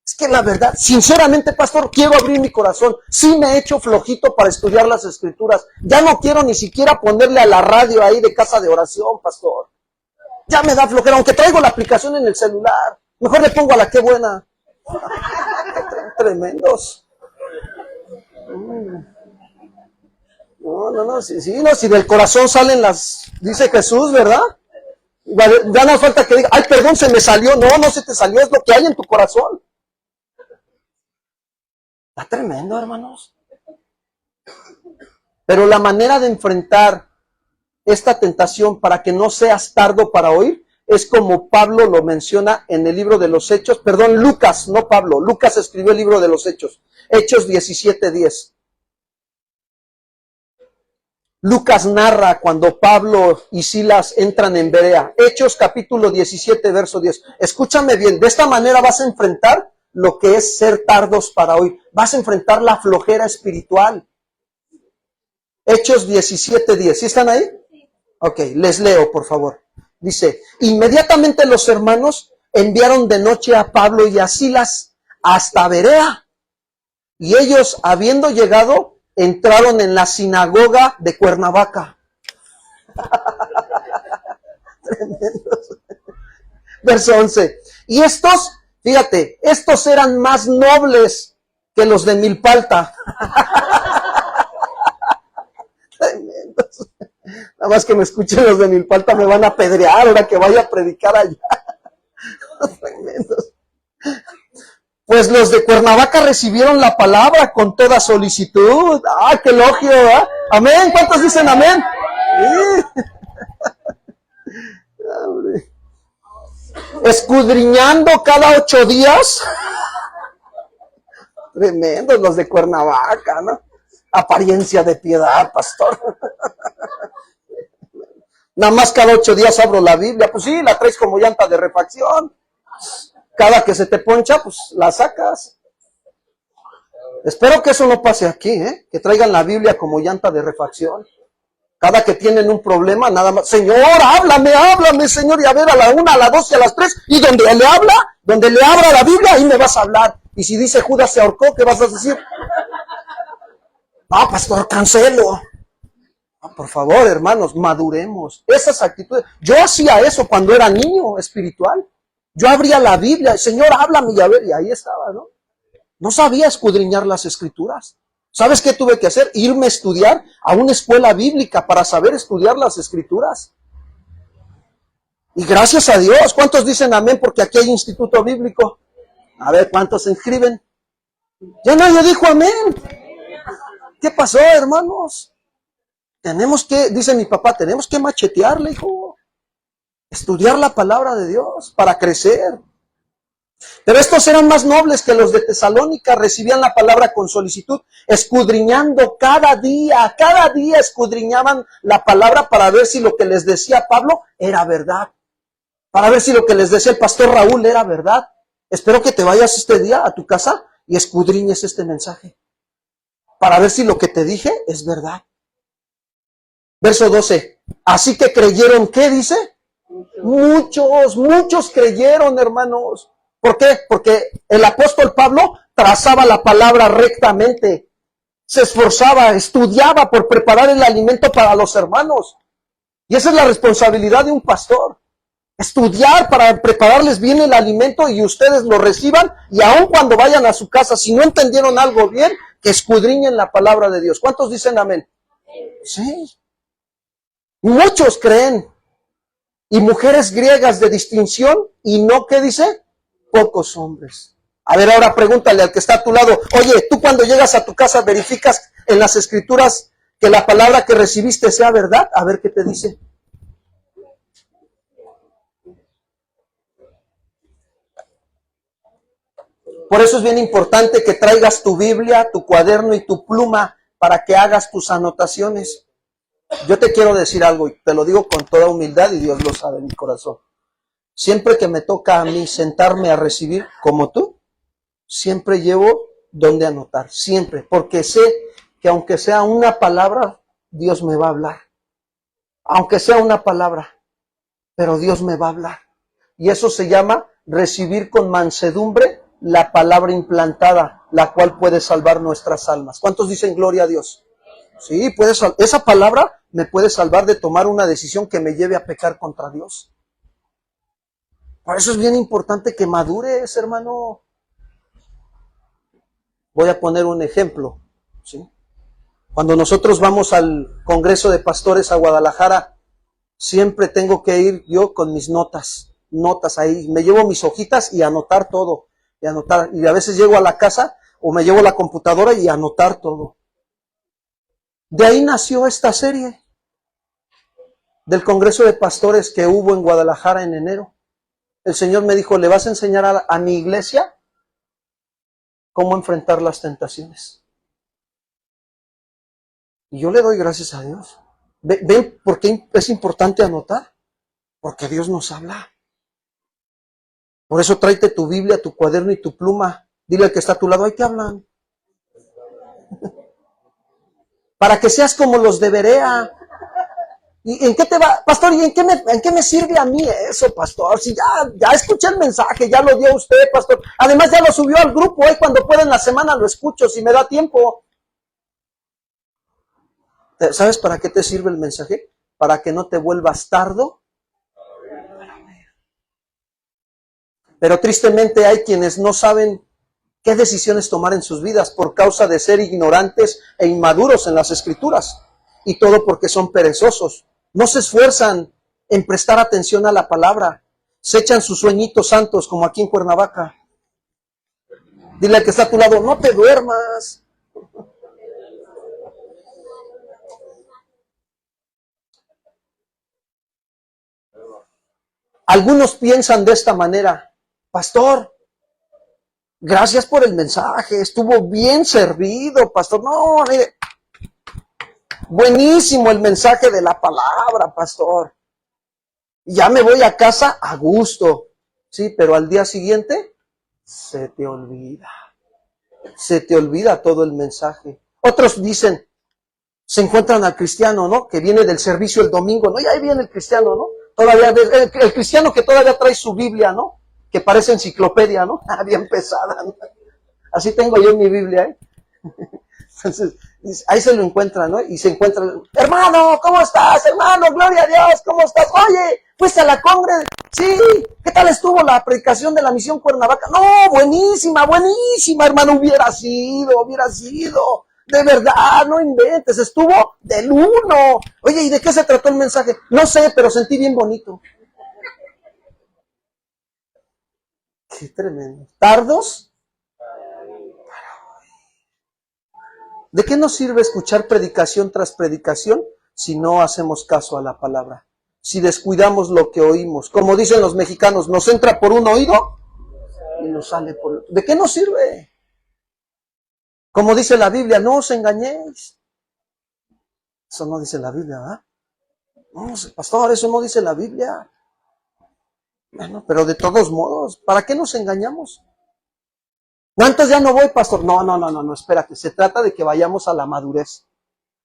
Es que la verdad, sinceramente, pastor, quiero abrir mi corazón. Sí me he hecho flojito para estudiar las escrituras. Ya no quiero ni siquiera ponerle a la radio ahí de casa de oración, pastor. Ya me da flojera, aunque traigo la aplicación en el celular. Mejor le pongo a la qué buena. Tremendos. No, si del corazón salen las, dice Jesús, ¿verdad? Ya no falta que diga, ay, perdón, se me salió. No, no se te salió, es lo que hay en tu corazón. Está tremendo, hermanos. Pero la manera de enfrentar esta tentación para que no seas tardo para oír es como Pablo lo menciona en el libro de los Hechos. Perdón, Lucas, no Pablo. Lucas escribió el libro de los Hechos. Hechos 17:10. Lucas narra cuando Pablo y Silas entran en Berea. Hechos capítulo 17, verso 10. Escúchame bien, de esta manera vas a enfrentar lo que es ser tardos para oír. Vas a enfrentar la flojera espiritual. Hechos 17:10. ¿Sí están ahí? Ok, les leo, por favor. Dice, inmediatamente los hermanos enviaron de noche a Pablo y a Silas hasta Berea. Y ellos, habiendo llegado, entraron en la sinagoga de Cuernavaca. Tremendos. Verso 11. Y estos, fíjate, estos eran más nobles que los de Milpalta. Nada más que me escuchen los de Milpalta, me van a apedrear ahora que vaya a predicar allá. Tremendos. Pues los de Cuernavaca recibieron la palabra con toda solicitud. ¡Ah, qué elogio! ¿Eh? Amén. ¿Cuántos dicen amén? Sí. Escudriñando cada 8 días. Tremendos los de Cuernavaca, ¿no? Apariencia de piedad, pastor. Nada más cada 8 días abro la Biblia. Pues sí, la traes como llanta de refacción. Cada que se te poncha, pues la sacas. Espero que eso no pase aquí, ¿eh? Que traigan la Biblia como llanta de refacción. Cada que tienen un problema, nada más, Señor, háblame, Señor, y a ver, a la 1, a la 2 y a las 3, y donde le abra la Biblia, ahí me vas a hablar. Y si dice Judas se ahorcó, ¿qué vas a decir? No, pastor, cancelo. No, por favor, hermanos, maduremos. Esas actitudes. Yo hacía eso cuando era niño espiritual. Yo abría la Biblia, Señor, háblame, y a ver, y ahí estaba, ¿no? No sabía escudriñar las Escrituras. ¿Sabes qué tuve que hacer? Irme a estudiar a una escuela bíblica para saber estudiar las Escrituras. Y gracias a Dios, ¿cuántos dicen amén? Porque aquí hay instituto bíblico. A ver, ¿cuántos se inscriben? Ya nadie dijo amén. ¿Qué pasó, hermanos? Tenemos que, dice mi papá, tenemos que machetearle, hijo. Estudiar la palabra de Dios para crecer. Pero estos eran más nobles que los de Tesalónica, recibían la palabra con solicitud, escudriñando cada día escudriñaban la palabra para ver si lo que les decía Pablo era verdad, para ver si lo que les decía el pastor Raúl era verdad. Espero que te vayas este día a tu casa y escudriñes este mensaje, para ver si lo que te dije es verdad. Verso 12, así que creyeron, ¿qué dice? Muchos creyeron, hermanos. ¿Por qué? Porque el apóstol Pablo trazaba la palabra rectamente, se esforzaba, estudiaba por preparar el alimento para los hermanos. Y esa es la responsabilidad de un pastor. Estudiar para prepararles bien el alimento y ustedes lo reciban, y aun cuando vayan a su casa, si no entendieron algo bien, que escudriñen la palabra de Dios. ¿Cuántos dicen amén? Sí. Muchos creen. Y mujeres griegas de distinción, y no, ¿qué dice? Pocos hombres. A ver, ahora pregúntale al que está a tu lado, oye, tú cuando llegas a tu casa verificas en las Escrituras que la palabra que recibiste sea verdad. A ver qué te dice. Por eso es bien importante que traigas tu Biblia, tu cuaderno y tu pluma para que hagas tus anotaciones. Yo te quiero decir algo y te lo digo con toda humildad y Dios lo sabe en mi corazón. Siempre que me toca a mí sentarme a recibir, como tú, siempre llevo donde anotar, siempre, porque sé que aunque sea una palabra, Dios me va a hablar. Aunque sea una palabra, pero Dios me va a hablar. Y eso se llama recibir con mansedumbre la palabra implantada, la cual puede salvar nuestras almas. ¿Cuántos dicen gloria a Dios? Sí, esa palabra me puede salvar de tomar una decisión que me lleve a pecar contra Dios. Por eso es bien importante que madures, hermano. Voy a poner un ejemplo, ¿sí? Cuando nosotros vamos al Congreso de Pastores a Guadalajara, siempre tengo que ir yo con mis notas ahí. Me llevo mis hojitas y anotar todo. Y a veces llego a la casa o me llevo la computadora y anotar todo. De ahí nació esta serie del Congreso de Pastores que hubo en Guadalajara en enero. El Señor me dijo, ¿le vas a enseñar a mi iglesia cómo enfrentar las tentaciones? Y yo le doy gracias a Dios. ¿Ven por qué es importante anotar? Porque Dios nos habla. Por eso tráete tu Biblia, tu cuaderno y tu pluma. Dile al que está a tu lado, ahí te hablan. Para que seas como los de Berea. ¿Y en qué te va, pastor? ¿Y en qué me sirve a mí eso, pastor? Si ya escuché el mensaje, ya lo dio usted, pastor. Además ya lo subió al grupo, cuando pueda en la semana lo escucho, si me da tiempo. ¿Sabes para qué te sirve el mensaje? Para que no te vuelvas tardo. Pero tristemente hay quienes no saben qué decisiones tomar en sus vidas por causa de ser ignorantes e inmaduros en las Escrituras. Y todo porque son perezosos. No se esfuerzan en prestar atención a la palabra. Se echan sus sueñitos santos, como aquí en Cuernavaca. Dile al que está a tu lado, no te duermas. Algunos piensan de esta manera: pastor, gracias por el mensaje, estuvo bien servido, pastor. No, mire, buenísimo el mensaje de la palabra, pastor. Ya me voy a casa a gusto. Sí, pero al día siguiente se te olvida. Se te olvida todo el mensaje. Otros dicen, se encuentran al cristiano, ¿no? Que viene del servicio el domingo, ¿no? Y ahí viene el cristiano, ¿no? Todavía, el cristiano que todavía trae su Biblia, ¿no? Que parece enciclopedia, ¿no? Bien pesada, ¿no? Así tengo yo mi Biblia, ¿eh? Entonces, ahí se lo encuentra, ¿no? Y se encuentra, hermano, ¿cómo estás? Hermano, gloria a Dios, ¿cómo estás? Oye, ¿fuiste a la congre? Sí, ¿qué tal estuvo la predicación de la misión Cuernavaca? No, buenísima, buenísima, hermano, hubiera sido. De verdad, no inventes, estuvo del uno. Oye, ¿y de qué se trató el mensaje? No sé, pero sentí bien bonito. Qué tremendo. ¿Tardos? ¿De qué nos sirve escuchar predicación tras predicación si no hacemos caso a la palabra? Si descuidamos lo que oímos. Como dicen los mexicanos, nos entra por un oído y nos sale por el otro. ¿De qué nos sirve? Como dice la Biblia, no os engañéis. Eso no dice la Biblia, ¿verdad? No, pastor, eso no dice la Biblia. Bueno, pero de todos modos, ¿para qué nos engañamos? ¿Cuántos ya no voy, pastor? No, espérate. Se trata de que vayamos a la madurez.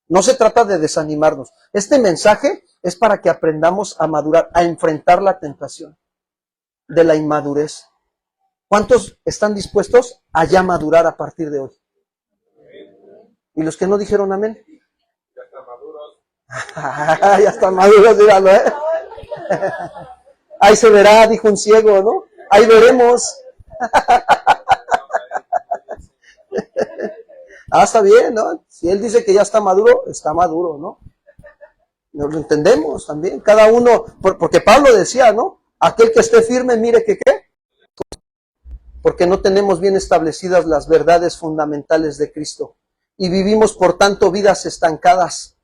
No se trata de desanimarnos. Este mensaje es para que aprendamos a madurar, a enfrentar la tentación de la inmadurez. ¿Cuántos están dispuestos a ya madurar a partir de hoy? ¿Y los que no dijeron amén? Ya están maduros. Ya están maduros, dígalo, ¿eh? Ahí se verá, dijo un ciego, ¿no? Ahí veremos. Está bien, ¿no? Si él dice que ya está maduro, ¿no? Lo entendemos también, cada uno, porque Pablo decía, ¿no? Aquel que esté firme, mire que qué. Porque no tenemos bien establecidas las verdades fundamentales de Cristo. Y vivimos, por tanto, vidas estancadas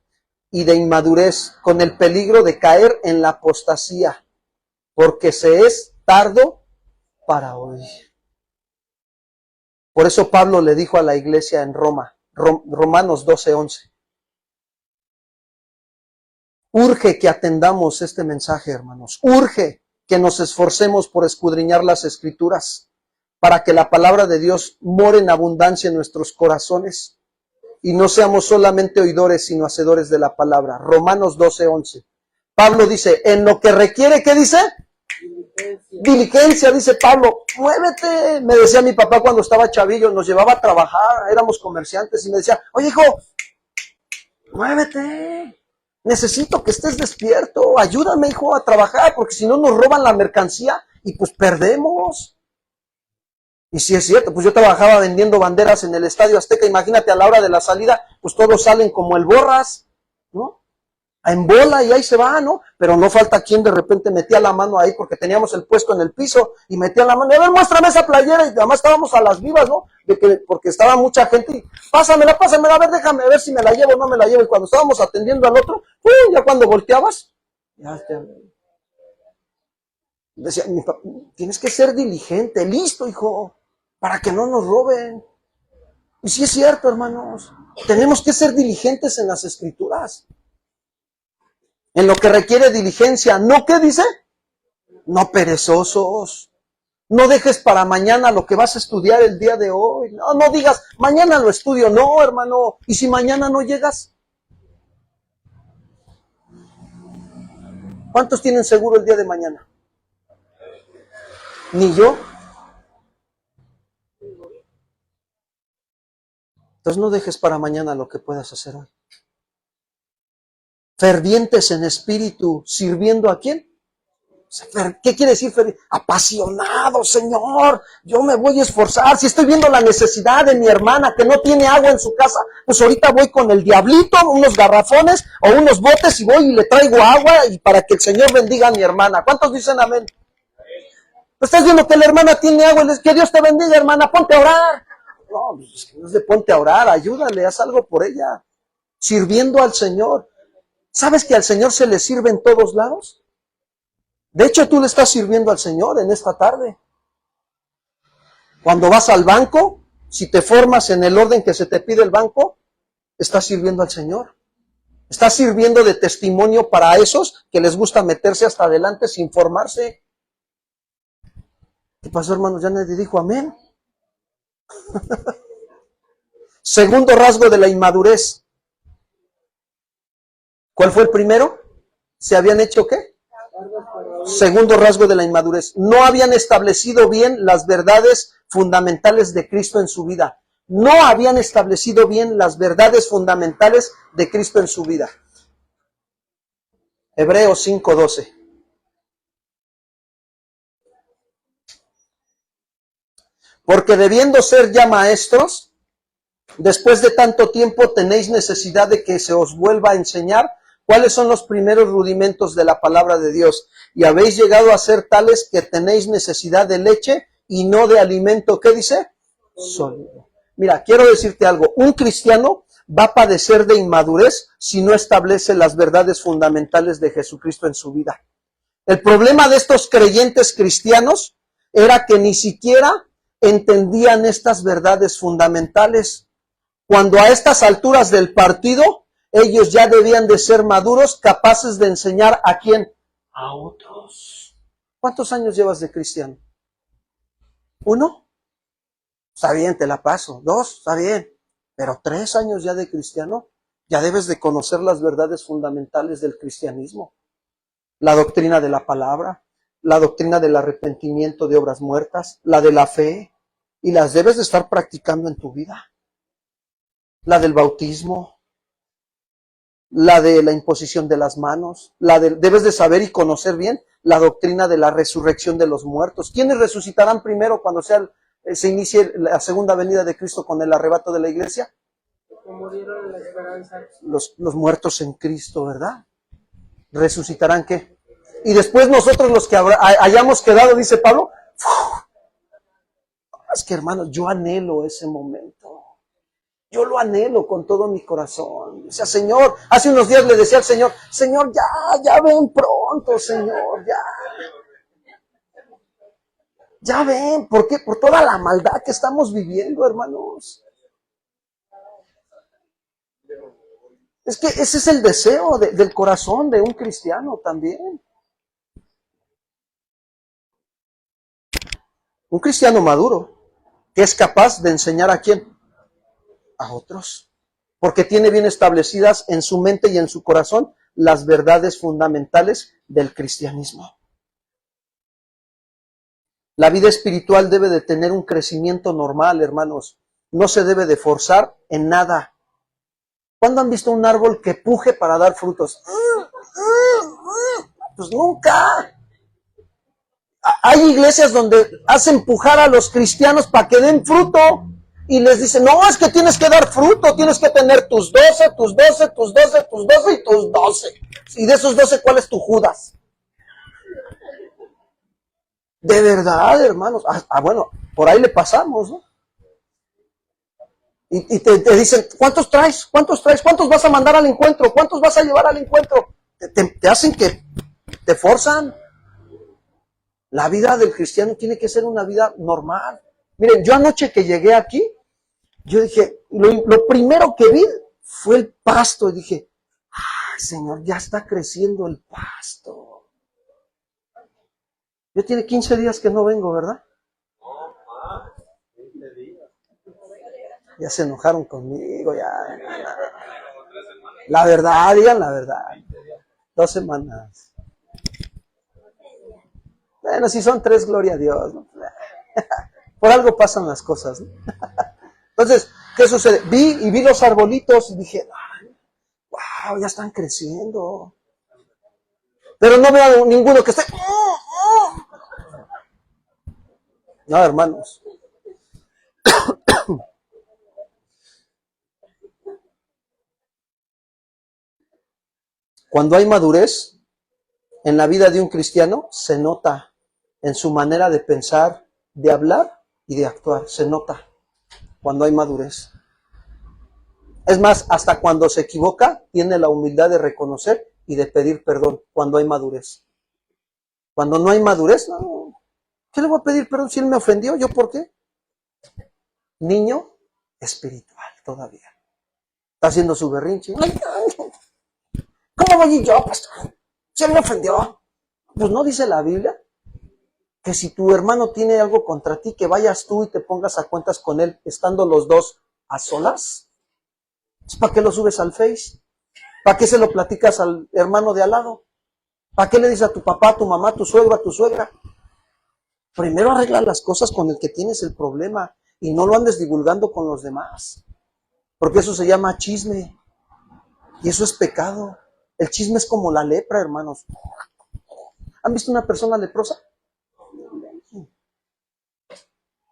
y de inmadurez, con el peligro de caer en la apostasía, porque se es tardo para oír. Por eso Pablo le dijo a la iglesia en Roma, Romanos 12:11. Urge que atendamos este mensaje, hermanos. Urge que nos esforcemos por escudriñar las Escrituras, para que la palabra de Dios more en abundancia en nuestros corazones y no seamos solamente oidores, sino hacedores de la palabra. Romanos 12:11. Pablo dice, en lo que requiere, ¿qué dice? Diligencia, dice Pablo, muévete. Me decía mi papá cuando estaba chavillo, nos llevaba a trabajar, éramos comerciantes, y me decía, oye hijo, muévete. Necesito que estés despierto, ayúdame, hijo, a trabajar, porque si no nos roban la mercancía y pues perdemos. Y si es cierto, pues yo trabajaba vendiendo banderas en el Estadio Azteca, imagínate a la hora de la salida, pues todos salen como el borras, ¿no? En bola y ahí se va, ¿no? Pero no falta quien de repente metía la mano ahí porque teníamos el puesto en el piso y metía la mano, a ver, muéstrame esa playera, y además estábamos a las vivas, ¿no? Porque estaba mucha gente y pásamela, a ver, déjame ver si me la llevo o no me la llevo. Y cuando estábamos atendiendo al otro, ya cuando volteabas, ya decía, mi papá, tienes que ser diligente, listo, hijo, para que no nos roben. Y sí es cierto, hermanos, tenemos que ser diligentes en las Escrituras. En lo que requiere diligencia, ¿no qué dice? No perezosos. No dejes para mañana lo que vas a estudiar el día de hoy. No digas, mañana lo estudio. No, hermano. ¿Y si mañana no llegas? ¿Cuántos tienen seguro el día de mañana? Ni yo. Entonces no dejes para mañana lo que puedas hacer hoy. Fervientes en espíritu, ¿sirviendo a quién? ¿Qué quiere decir feliz? Apasionado, Señor, yo me voy a esforzar. Si estoy viendo la necesidad de mi hermana que no tiene agua en su casa, pues ahorita voy con el diablito, unos garrafones o unos botes y voy y le traigo agua y para que el Señor bendiga a mi hermana. ¿Cuántos dicen amén? Pues estás viendo que la hermana tiene agua y le dices, que Dios te bendiga, hermana, ponte a orar. No, pues es que no es de ponte a orar, ayúdale, haz algo por ella. Sirviendo al Señor. ¿Sabes que al Señor se le sirve en todos lados? De hecho, tú le estás sirviendo al Señor en esta tarde. Cuando vas al banco, si te formas en el orden que se te pide el banco, estás sirviendo al Señor. Estás sirviendo de testimonio para esos que les gusta meterse hasta adelante sin formarse. ¿Qué pasó, hermanos? Ya nadie dijo amén. Segundo rasgo de la inmadurez. ¿Cuál fue el primero? ¿Se habían hecho qué? Segundo rasgo de la inmadurez. No habían establecido bien las verdades fundamentales de Cristo en su vida. No habían establecido bien las verdades fundamentales de Cristo en su vida. Hebreos 5:12. Porque debiendo ser ya maestros, después de tanto tiempo tenéis necesidad de que se os vuelva a enseñar cuáles son los primeros rudimentos de la palabra de Dios. Y habéis llegado a ser tales que tenéis necesidad de leche y no de alimento, ¿qué dice? Sólido. Mira, quiero decirte algo. Un cristiano va a padecer de inmadurez si no establece las verdades fundamentales de Jesucristo en su vida. El problema de estos creyentes cristianos era que ni siquiera entendían estas verdades fundamentales. Cuando a estas alturas del partido, ellos ya debían de ser maduros, capaces de enseñar ¿a quién? A otros. ¿Cuántos años llevas de cristiano? ¿1? Está bien, te la paso. 2, está bien. Pero 3 años ya de cristiano, ya debes de conocer las verdades fundamentales del cristianismo. La doctrina de la palabra, la doctrina del arrepentimiento de obras muertas, la de la fe, y las debes de estar practicando en tu vida. La del bautismo, la de la imposición de las manos, debes de saber y conocer bien la doctrina de la resurrección de los muertos. ¿Quiénes resucitarán primero cuando se inicie la segunda venida de Cristo con el arrebato de la iglesia? Murieron en la esperanza. Los muertos en Cristo, ¿verdad? ¿Resucitarán qué? Y después nosotros los que hayamos quedado, dice Pablo, es que hermanos, yo anhelo ese momento. Yo lo anhelo con todo mi corazón. O sea, Señor, hace unos días le decía al Señor, Señor, ya ven pronto, Señor, ya. Ya ven, ¿por qué? Por toda la maldad que estamos viviendo, hermanos. Es que ese es el deseo del corazón de un cristiano también. Un cristiano maduro, que es capaz de enseñar ¿a quién? A otros. Porque tiene bien establecidas en su mente y en su corazón las verdades fundamentales del cristianismo. La vida espiritual debe de tener un crecimiento normal, hermanos. No se debe de forzar en nada. ¿Cuándo han visto un árbol que puje para dar frutos? Pues nunca. Hay iglesias donde hacen pujar a los cristianos para que den fruto. Y les dicen, no, es que tienes que dar fruto, tienes que tener tus 12, tus 12, tus 12, tus 12 y tus 12. Y de esos 12, ¿cuál es tu Judas? De verdad, hermanos. Bueno, por ahí le pasamos, ¿no? Y te dicen, ¿cuántos traes? ¿Cuántos traes? ¿Cuántos vas a mandar al encuentro? ¿Cuántos vas a llevar al encuentro? Te hacen que te forzan. La vida del cristiano tiene que ser una vida normal. Miren, yo anoche que llegué aquí, yo dije, lo primero que vi fue el pasto. Y dije, ay, Señor, ya está creciendo el pasto. Yo tiene 15 días que no vengo, ¿verdad? Ya se enojaron conmigo, ya. La verdad, digan la verdad. 2 semanas. Bueno, si son 3, gloria a Dios, ¿no? Por algo pasan las cosas, ¿no? Entonces, ¿qué sucede? Vi los arbolitos y dije, wow, ya están creciendo. Pero no veo ninguno que esté No, hermanos. Cuando hay madurez en la vida de un cristiano, se nota en su manera de pensar, de hablar y de actuar. Se nota cuando hay madurez. Es más, hasta cuando se equivoca, tiene la humildad de reconocer y de pedir perdón cuando hay madurez. Cuando no hay madurez, no. ¿Qué le voy a pedir perdón si él me ofendió? ¿Yo por qué? Niño espiritual todavía. Está haciendo su berrinche. ¿Cómo voy a ir yo, pastor? Si él me ofendió. Pues no dice la Biblia que si tu hermano tiene algo contra ti, que vayas tú y te pongas a cuentas con él, estando los dos a solas. ¿Para qué lo subes al Face? ¿Para qué se lo platicas al hermano de al lado? ¿Para qué le dices a tu papá, a tu mamá, a tu suegro, a tu suegra? Primero arregla las cosas con el que tienes el problema y no lo andes divulgando con los demás. Porque eso se llama chisme y eso es pecado. El chisme es como la lepra, hermanos. ¿Han visto una persona leprosa?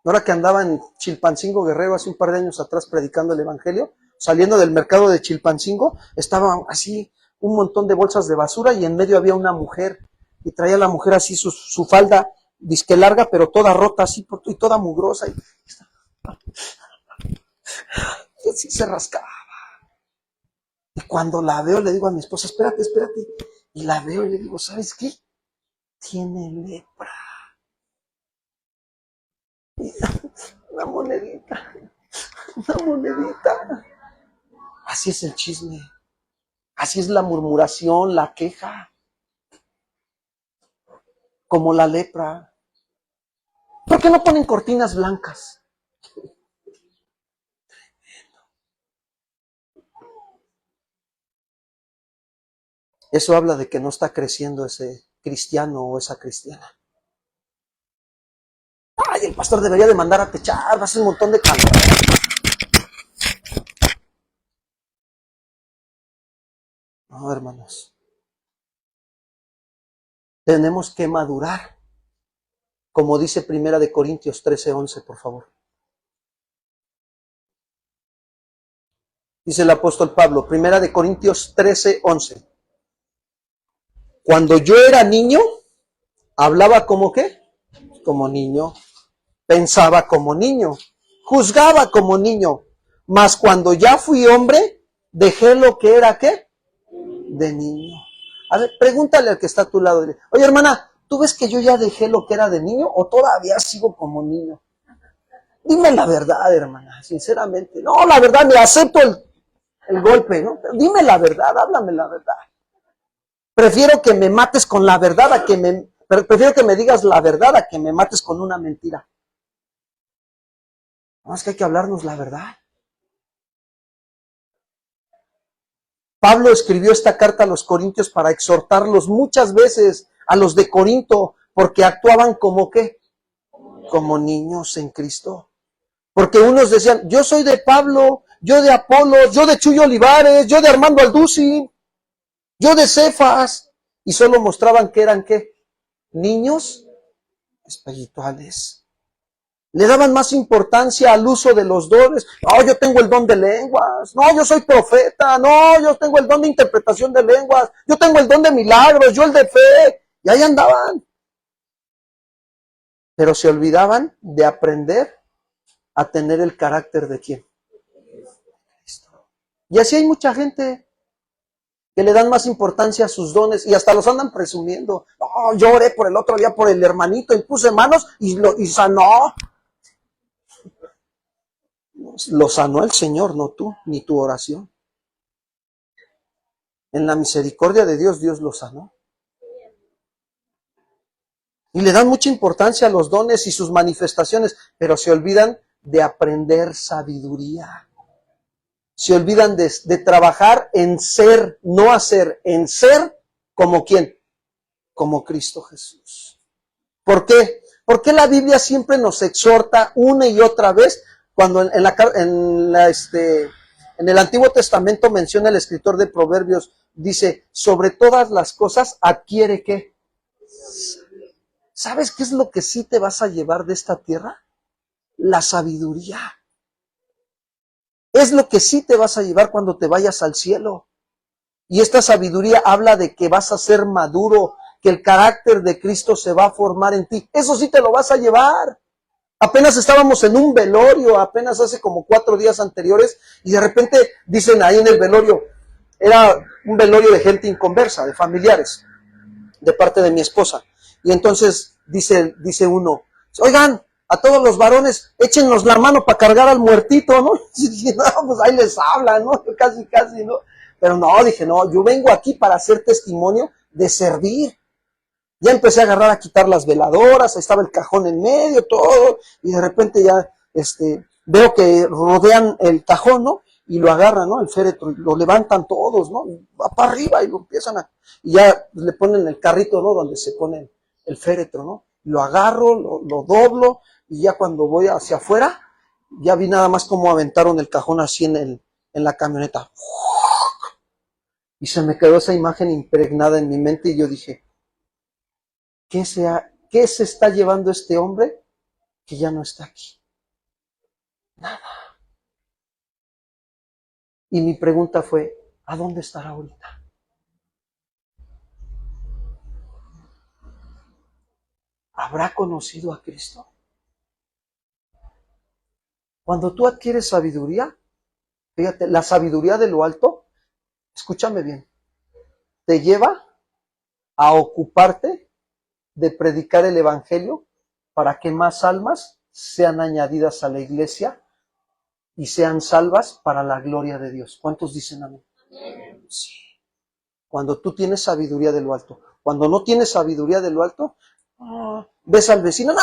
Ahora que andaba en Chilpancingo, Guerrero, hace un par de años atrás predicando el evangelio, saliendo del mercado de Chilpancingo, estaba así un montón de bolsas de basura y en medio había una mujer y traía la mujer así su falda disque larga, pero toda rota así y toda mugrosa y así se rascaba. Y cuando la veo le digo a mi esposa, espérate, y la veo y le digo, ¿sabes qué? Tiene lepra. Una monedita. Así es el chisme. Así es la murmuración, la queja. Como la lepra. ¿Por qué no ponen cortinas blancas? Eso habla de que no está creciendo ese cristiano o esa cristiana. Ay, el pastor debería de mandar a techar, va a hacer un montón de calor. No, hermanos. Tenemos que madurar. Como dice Primera de Corintios 13:11, por favor. Dice el apóstol Pablo, Primera de Corintios 13:11. Cuando yo era niño, hablaba como ¿qué? Como niño. Pensaba como niño. Juzgaba como niño. Mas cuando ya fui hombre, dejé lo que era ¿qué? De niño. A ver, pregúntale al que está a tu lado. Oye, hermana, ¿tú ves que yo ya dejé lo que era de niño o todavía sigo como niño? Dime la verdad, hermana, sinceramente. No, la verdad, me acepto el golpe, ¿no? Pero dime la verdad, háblame la verdad. Prefiero que me mates con la verdad a que prefiero que me digas la verdad a que me mates con una mentira. No, es que hay que hablarnos la verdad. Pablo escribió esta carta a los corintios para exhortarlos muchas veces a los de Corinto, porque actuaban como ¿qué? Como niños en Cristo. Porque unos decían, yo soy de Pablo, yo de Apolo, yo de Chuyo Olivares, yo de Armando Alducin, yo de Cefas, y solo mostraban que eran ¿qué? Niños espirituales. Le daban más importancia al uso de los dones. No, yo tengo el don de lenguas. No, yo soy profeta. No, yo tengo el don de interpretación de lenguas. Yo tengo el don de milagros. Yo el de fe. Y ahí andaban. Pero se olvidaban de aprender a tener el carácter de ¿quién? Cristo. Y así hay mucha gente que le dan más importancia a sus dones y hasta los andan presumiendo. No, yo oré por el otro día por el hermanito y puse manos y sanó. Lo sanó el Señor, no tú, ni tu oración. En la misericordia de Dios, Dios lo sanó. Y le dan mucha importancia a los dones y sus manifestaciones, pero se olvidan de aprender sabiduría. Se olvidan de trabajar en ser, no hacer, en ser como ¿quién? Como Cristo Jesús. ¿Por qué? Porque la Biblia siempre nos exhorta una y otra vez cuando en el Antiguo Testamento menciona el escritor de Proverbios, dice, sobre todas las cosas adquiere ¿qué? ¿Sabes qué es lo que sí te vas a llevar de esta tierra? La sabiduría. Es lo que sí te vas a llevar cuando te vayas al cielo. Y esta sabiduría habla de que vas a ser maduro, que el carácter de Cristo se va a formar en ti. Eso sí te lo vas a llevar. Apenas estábamos en un velorio, apenas hace como 4 días anteriores, y de repente dicen ahí en el velorio, era un velorio de gente inconversa, de familiares, de parte de mi esposa. Y entonces dice uno, oigan, a todos los varones, échennos la mano para cargar al muertito, ¿no? Y dije, no, pues ahí les hablan, ¿no? Casi, ¿no? Pero no, dije, no, yo vengo aquí para hacer testimonio de servir. Ya empecé a agarrar a quitar las veladoras, ahí estaba el cajón en medio, todo, y de repente ya veo que rodean el cajón, ¿no? Y lo agarran, ¿no? El féretro, y lo levantan todos, ¿no? Y va para arriba y lo empiezan y ya le ponen el carrito, ¿no? Donde se pone el féretro, ¿no? Lo agarro, lo doblo, y ya cuando voy hacia afuera, ya vi nada más cómo aventaron el cajón así en la camioneta. Y se me quedó esa imagen impregnada en mi mente y yo dije, ¿qué se está llevando este hombre que ya no está aquí? Nada. Y mi pregunta fue, ¿a dónde estará ahorita? ¿Habrá conocido a Cristo? Cuando tú adquieres sabiduría, fíjate, la sabiduría de lo alto, escúchame bien, te lleva a ocuparte de predicar el evangelio para que más almas sean añadidas a la iglesia y sean salvas para la gloria de Dios. ¿Cuántos dicen amén? Sí. Cuando tú tienes sabiduría de lo alto. Cuando no tienes sabiduría de lo alto, ves al vecino,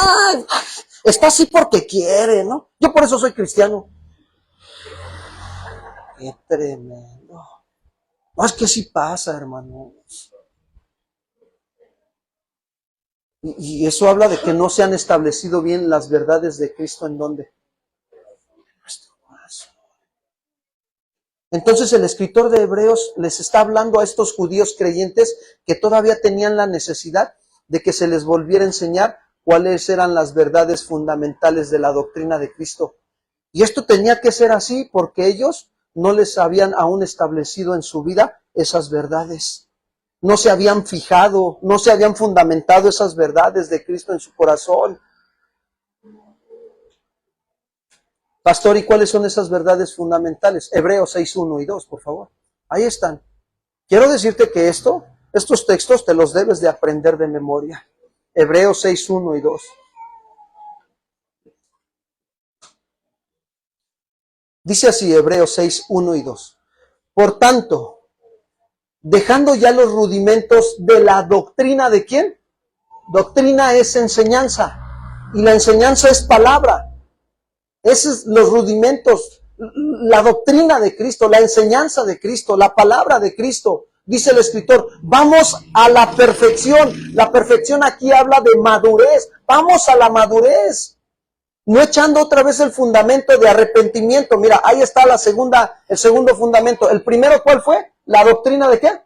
está así porque quiere, ¿no? Yo por eso soy cristiano. Qué tremendo. No, es que sí pasa, hermano. Y eso habla de que no se han establecido bien las verdades de Cristo en dónde. En nuestro corazón. Entonces el escritor de Hebreos les está hablando a estos judíos creyentes que todavía tenían la necesidad de que se les volviera a enseñar cuáles eran las verdades fundamentales de la doctrina de Cristo. Y esto tenía que ser así porque ellos no les habían aún establecido en su vida esas verdades. No se habían fijado, no se habían fundamentado esas verdades de Cristo en su corazón. Pastor, ¿y cuáles son esas verdades fundamentales? Hebreos 6, 1 y 2, por favor. Ahí están. Quiero decirte que estos textos te los debes de aprender de memoria. Hebreos 6, 1 y 2. Dice así, Hebreos 6, 1 y 2. Por tanto, dejando ya los rudimentos de la doctrina ¿de quién? Doctrina es enseñanza. Y la enseñanza es palabra. Esos son los rudimentos, la doctrina de Cristo, la enseñanza de Cristo, la palabra de Cristo. Dice el escritor, vamos a la perfección. La perfección aquí habla de madurez. Vamos a la madurez. No echando otra vez el fundamento de arrepentimiento. Mira, ahí está el segundo fundamento. ¿El primero cuál fue? ¿La doctrina de qué?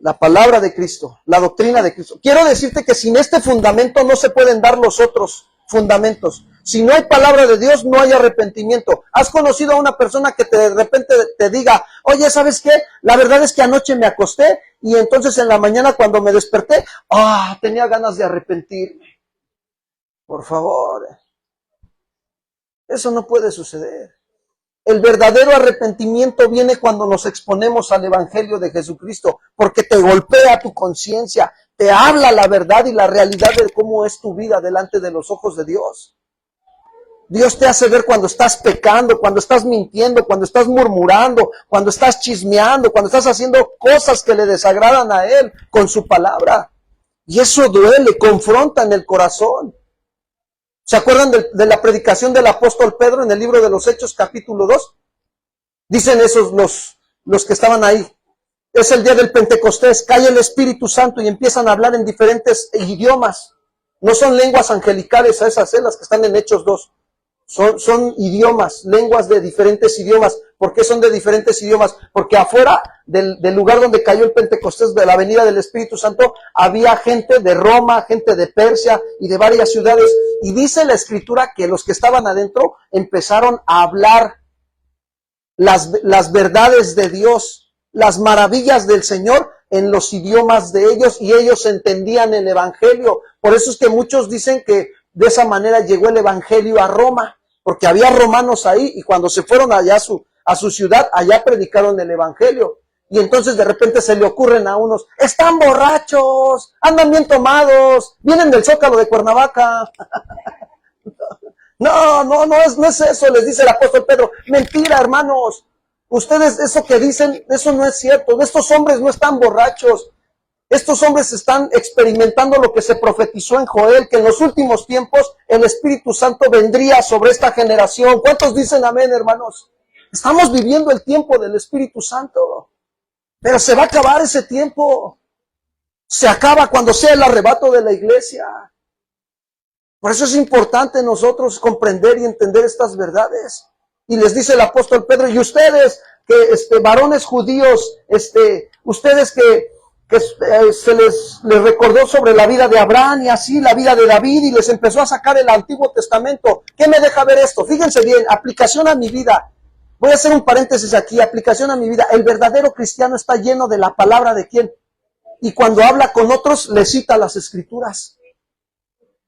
La palabra de Cristo, la doctrina de Cristo. Quiero decirte que sin este fundamento no se pueden dar los otros fundamentos. Si no hay palabra de Dios, no hay arrepentimiento. ¿Has conocido a una persona que de repente te diga, oye, ¿sabes qué? La verdad es que anoche me acosté y entonces en la mañana cuando me desperté, tenía ganas de arrepentirme? Por favor. Eso no puede suceder. El verdadero arrepentimiento viene cuando nos exponemos al Evangelio de Jesucristo, porque te golpea tu conciencia, te habla la verdad y la realidad de cómo es tu vida delante de los ojos de Dios. Dios te hace ver cuando estás pecando, cuando estás mintiendo, cuando estás murmurando, cuando estás chismeando, cuando estás haciendo cosas que le desagradan a Él con su palabra. Y eso duele, confronta en el corazón. ¿Se acuerdan de la predicación del apóstol Pedro en el libro de los Hechos, capítulo 2? Dicen esos los que estaban ahí. Es el día del Pentecostés, cae el Espíritu Santo y empiezan a hablar en diferentes idiomas. No son lenguas angelicales a esas las que están en Hechos 2. Son idiomas, lenguas de diferentes idiomas. ¿Por qué son de diferentes idiomas? Porque afuera del lugar donde cayó el Pentecostés, de la venida del Espíritu Santo, había gente de Roma, gente de Persia y de varias ciudades. Y dice la Escritura que los que estaban adentro empezaron a hablar las verdades de Dios, las maravillas del Señor en los idiomas de ellos, y ellos entendían el Evangelio. Por eso es que muchos dicen que de esa manera llegó el Evangelio a Roma, porque había romanos ahí, y cuando se fueron allá a su ciudad, allá predicaron el Evangelio. Y entonces de repente se le ocurren a unos: están borrachos, andan bien tomados, vienen del Zócalo de Cuernavaca. No es eso, les dice el apóstol Pedro. Mentira, hermanos. Ustedes, eso que dicen, eso no es cierto. Estos hombres no están borrachos. Estos hombres están experimentando lo que se profetizó en Joel, que en los últimos tiempos el Espíritu Santo vendría sobre esta generación. ¿Cuántos dicen amén, hermanos? Estamos viviendo el tiempo del Espíritu Santo. Pero se va a acabar ese tiempo. Se acaba cuando sea el arrebato de la iglesia. Por eso es importante nosotros comprender y entender estas verdades. Y les dice el apóstol Pedro: y ustedes, que varones judíos, ustedes que se les recordó sobre la vida de Abraham y así la vida de David, y les empezó a sacar el Antiguo Testamento. ¿Qué me deja ver esto? Fíjense bien, aplicación a mi vida. Voy a hacer un paréntesis aquí, aplicación a mi vida. El verdadero cristiano está lleno de la palabra de ¿quién? Y cuando habla con otros, le cita las Escrituras.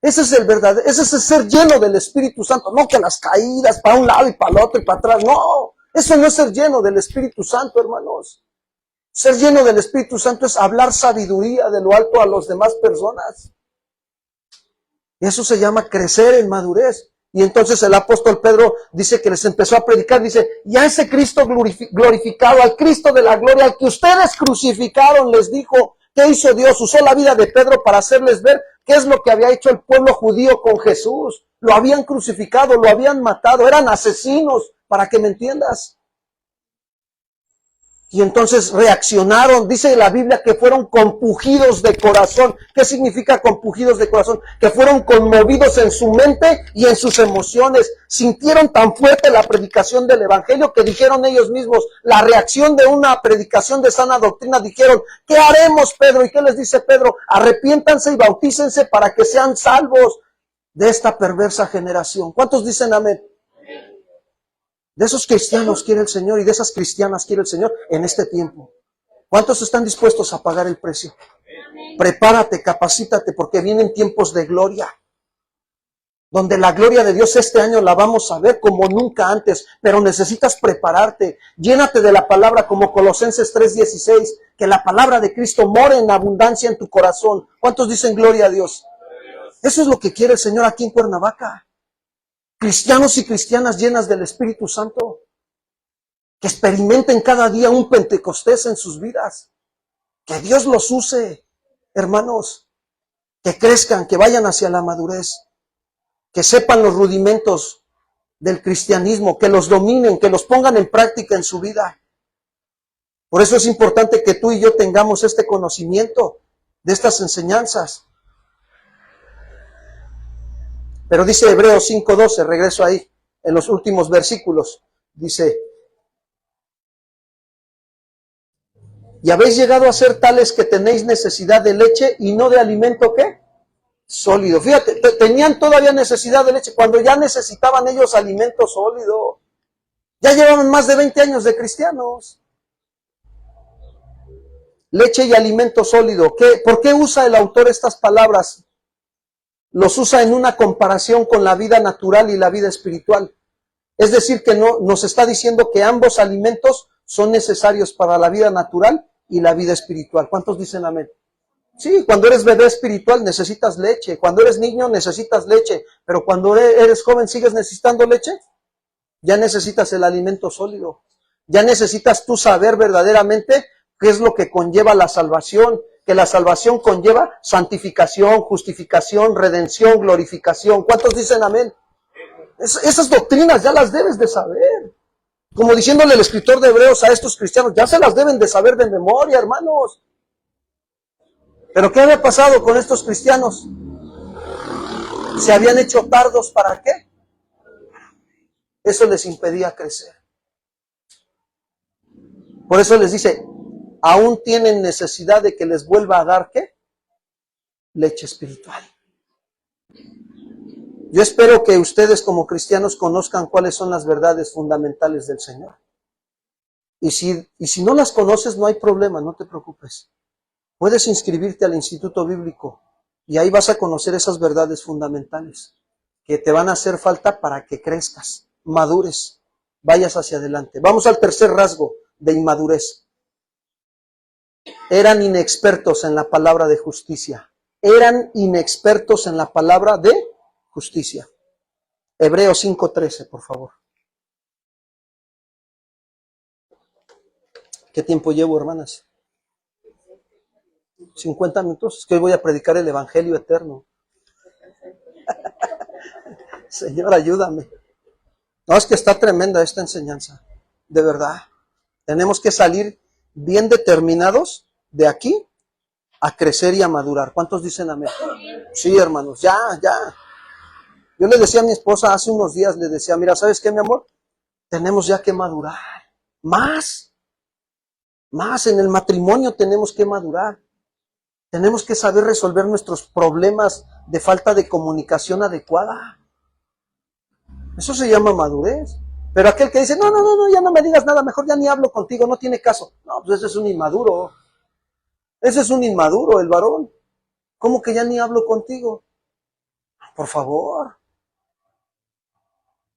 Ese es el verdadero, ese es el ser lleno del Espíritu Santo. No que las caídas para un lado y para el otro y para atrás. No, eso no es ser lleno del Espíritu Santo, hermanos. Ser lleno del Espíritu Santo es hablar sabiduría de lo alto a las demás personas. Y eso se llama crecer en madurez. Y entonces el apóstol Pedro dice que les empezó a predicar, dice: y a ese Cristo glorificado, al Cristo de la gloria, al que ustedes crucificaron, les dijo. ¿Qué hizo Dios? Usó la vida de Pedro para hacerles ver qué es lo que había hecho el pueblo judío con Jesús. Lo habían crucificado, lo habían matado, eran asesinos, para que me entiendas. Y entonces reaccionaron, dice la Biblia que fueron compungidos de corazón. ¿Qué significa compungidos de corazón? Que fueron conmovidos en su mente y en sus emociones. Sintieron tan fuerte la predicación del Evangelio que dijeron ellos mismos, la reacción de una predicación de sana doctrina, dijeron: ¿qué haremos, Pedro? ¿Y qué les dice Pedro? Arrepiéntanse y bautícense para que sean salvos de esta perversa generación. ¿Cuántos dicen amén? De esos cristianos quiere el Señor y de esas cristianas quiere el Señor en este tiempo. ¿Cuántos están dispuestos a pagar el precio? Prepárate, capacítate, porque vienen tiempos de gloria, donde la gloria de Dios este año la vamos a ver como nunca antes, pero necesitas prepararte. Llénate de la palabra como Colosenses 3:16, que la palabra de Cristo more en abundancia en tu corazón. ¿Cuántos dicen gloria a Dios? Eso es lo que quiere el Señor aquí en Cuernavaca. Cristianos y cristianas llenas del Espíritu Santo, que experimenten cada día un Pentecostés en sus vidas. Que Dios los use, hermanos, que crezcan, que vayan hacia la madurez, que sepan los rudimentos del cristianismo, que los dominen, que los pongan en práctica en su vida. Por eso es importante que tú y yo tengamos este conocimiento de estas enseñanzas. Pero dice Hebreos 5:12, regreso ahí, en los últimos versículos, dice: y habéis llegado a ser tales que tenéis necesidad de leche y no de alimento, ¿qué? Sólido. Fíjate, tenían todavía necesidad de leche cuando ya necesitaban ellos alimento sólido. Ya llevaban más de 20 años de cristianos. Leche y alimento sólido. ¿Por qué usa el autor estas palabras? Los usa en una comparación con la vida natural y la vida espiritual. Es decir, que no nos está diciendo que ambos alimentos son necesarios para la vida natural y la vida espiritual. ¿Cuántos dicen amén? Sí, cuando eres bebé espiritual necesitas leche, cuando eres niño necesitas leche, pero cuando eres joven ¿sigues necesitando leche? Ya necesitas el alimento sólido. Ya necesitas tú saber verdaderamente qué es lo que conlleva la salvación, que la salvación conlleva santificación, justificación, redención, glorificación. ¿Cuántos dicen amén? Esas doctrinas ya las debes de saber. Como diciéndole el escritor de Hebreos a estos cristianos, ya se las deben de saber de memoria, hermanos. ¿Pero qué había pasado con estos cristianos? ¿Se habían hecho tardos para qué? Eso les impedía crecer. Por eso les dice, aún tienen necesidad de que les vuelva a dar, ¿qué? Leche espiritual. Yo espero que ustedes como cristianos conozcan cuáles son las verdades fundamentales del Señor. Y si no las conoces, no hay problema, no te preocupes. Puedes inscribirte al Instituto Bíblico y ahí vas a conocer esas verdades fundamentales que te van a hacer falta para que crezcas, madures, vayas hacia adelante. Vamos al tercer rasgo de inmadurez. Eran inexpertos en la palabra de justicia. Eran inexpertos en la palabra de justicia. Hebreos 5:13, por favor. ¿Qué tiempo llevo, hermanas? 50 minutos. Es que hoy voy a predicar el Evangelio eterno. Señor, ayúdame. No, es que está tremenda esta enseñanza. De verdad. Tenemos que salir bien determinados de aquí a crecer y a madurar. ¿Cuántos dicen amén? Sí, hermanos, ya. Yo le decía a mi esposa hace unos días, le decía, mira, ¿sabes qué, mi amor? Tenemos ya que madurar. Más en el matrimonio tenemos que madurar. Tenemos que saber resolver nuestros problemas de falta de comunicación adecuada. Eso se llama madurez. Pero aquel que dice, no, ya no me digas nada, mejor ya ni hablo contigo, no tiene caso. No, pues ese es un inmaduro. Ese es un inmaduro, el varón. ¿Cómo que ya ni hablo contigo? Por favor.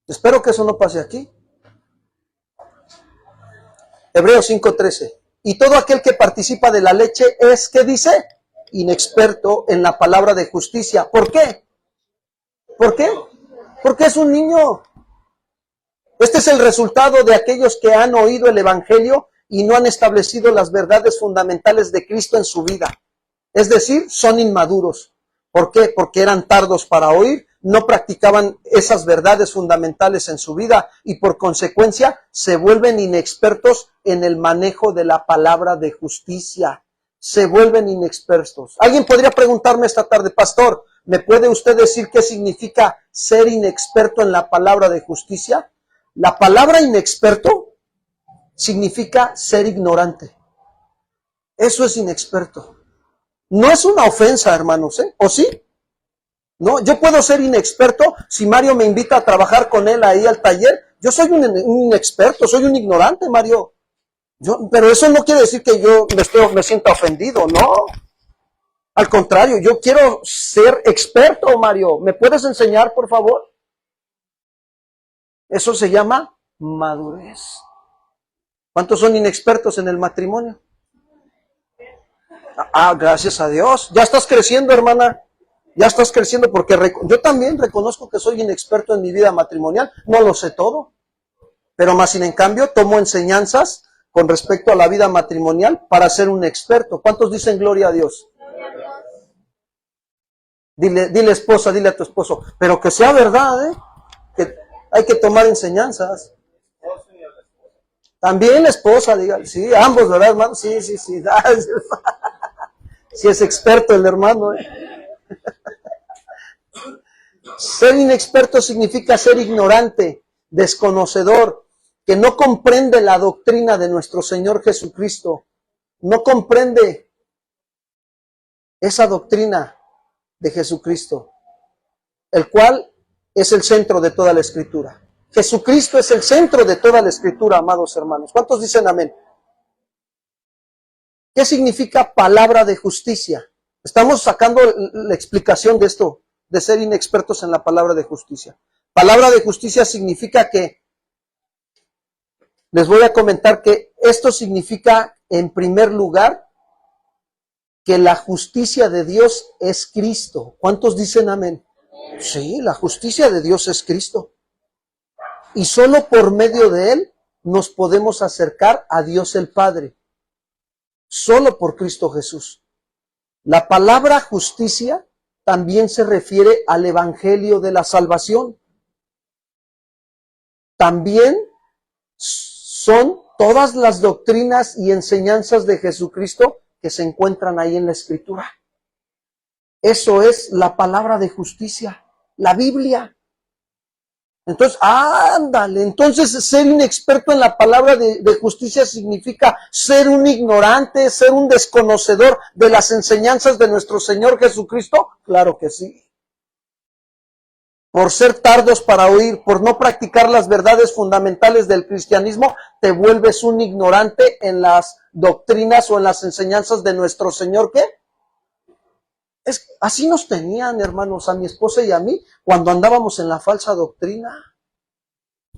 Espero que eso no pase aquí. Hebreos 5:13. Y todo aquel que participa de la leche es, ¿qué dice? Inexperto en la palabra de justicia. ¿Por qué? ¿Por qué? Porque es un niño. Este es el resultado de aquellos que han oído el Evangelio y no han establecido las verdades fundamentales de Cristo en su vida. Es decir, son inmaduros. ¿Por qué? Porque eran tardos para oír, no practicaban esas verdades fundamentales en su vida y por consecuencia se vuelven inexpertos en el manejo de la palabra de justicia. Se vuelven inexpertos. Alguien podría preguntarme esta tarde, pastor, ¿me puede usted decir qué significa ser inexperto en la palabra de justicia? La palabra inexperto significa ser ignorante. Eso es inexperto. No es una ofensa, hermanos, ¿eh? ¿O sí? No, yo puedo ser inexperto si Mario me invita a trabajar con él ahí al taller. Yo soy un inexperto, soy un ignorante, Mario. Pero eso no quiere decir que yo me sienta ofendido, no. Al contrario, yo quiero ser experto, Mario. ¿Me puedes enseñar, por favor? Eso se llama madurez. ¿Cuántos son inexpertos en el matrimonio? Gracias a Dios. Ya estás creciendo, hermana. Ya estás creciendo porque yo también reconozco que soy inexperto en mi vida matrimonial. No lo sé todo. Pero más sin en cambio tomo enseñanzas con respecto a la vida matrimonial para ser un experto. ¿Cuántos dicen gloria a Dios? Dile esposa, dile a tu esposo, pero que sea verdad, que hay que tomar enseñanzas. También la esposa, diga, sí, ambos, ¿verdad, hermano? Sí. Si es experto el hermano. Ser inexperto significa ser ignorante, desconocedor, que no comprende la doctrina de nuestro Señor Jesucristo. No comprende esa doctrina de Jesucristo, el cual es el centro de toda la Escritura. Jesucristo es el centro de toda la Escritura, amados hermanos. ¿Cuántos dicen amén? ¿Qué significa palabra de justicia? Estamos sacando la explicación de esto, de ser inexpertos en la palabra de justicia. Palabra de justicia significa que, les voy a comentar que esto significa, en primer lugar, que la justicia de Dios es Cristo. ¿Cuántos dicen amén? Sí, la justicia de Dios es Cristo. Y solo por medio de Él nos podemos acercar a Dios el Padre. Solo por Cristo Jesús. La palabra justicia también se refiere al Evangelio de la salvación. También son todas las doctrinas y enseñanzas de Jesucristo que se encuentran ahí en la Escritura. Eso es la palabra de justicia, la Biblia. Entonces, ándale, entonces ser inexperto en la palabra de justicia significa ser un ignorante, ser un desconocedor de las enseñanzas de nuestro Señor Jesucristo. Claro que sí. Por ser tardos para oír, por no practicar las verdades fundamentales del cristianismo, te vuelves un ignorante en las doctrinas o en las enseñanzas de nuestro Señor, ¿qué? Así nos tenían, hermanos, a mi esposa y a mí, cuando andábamos en la falsa doctrina.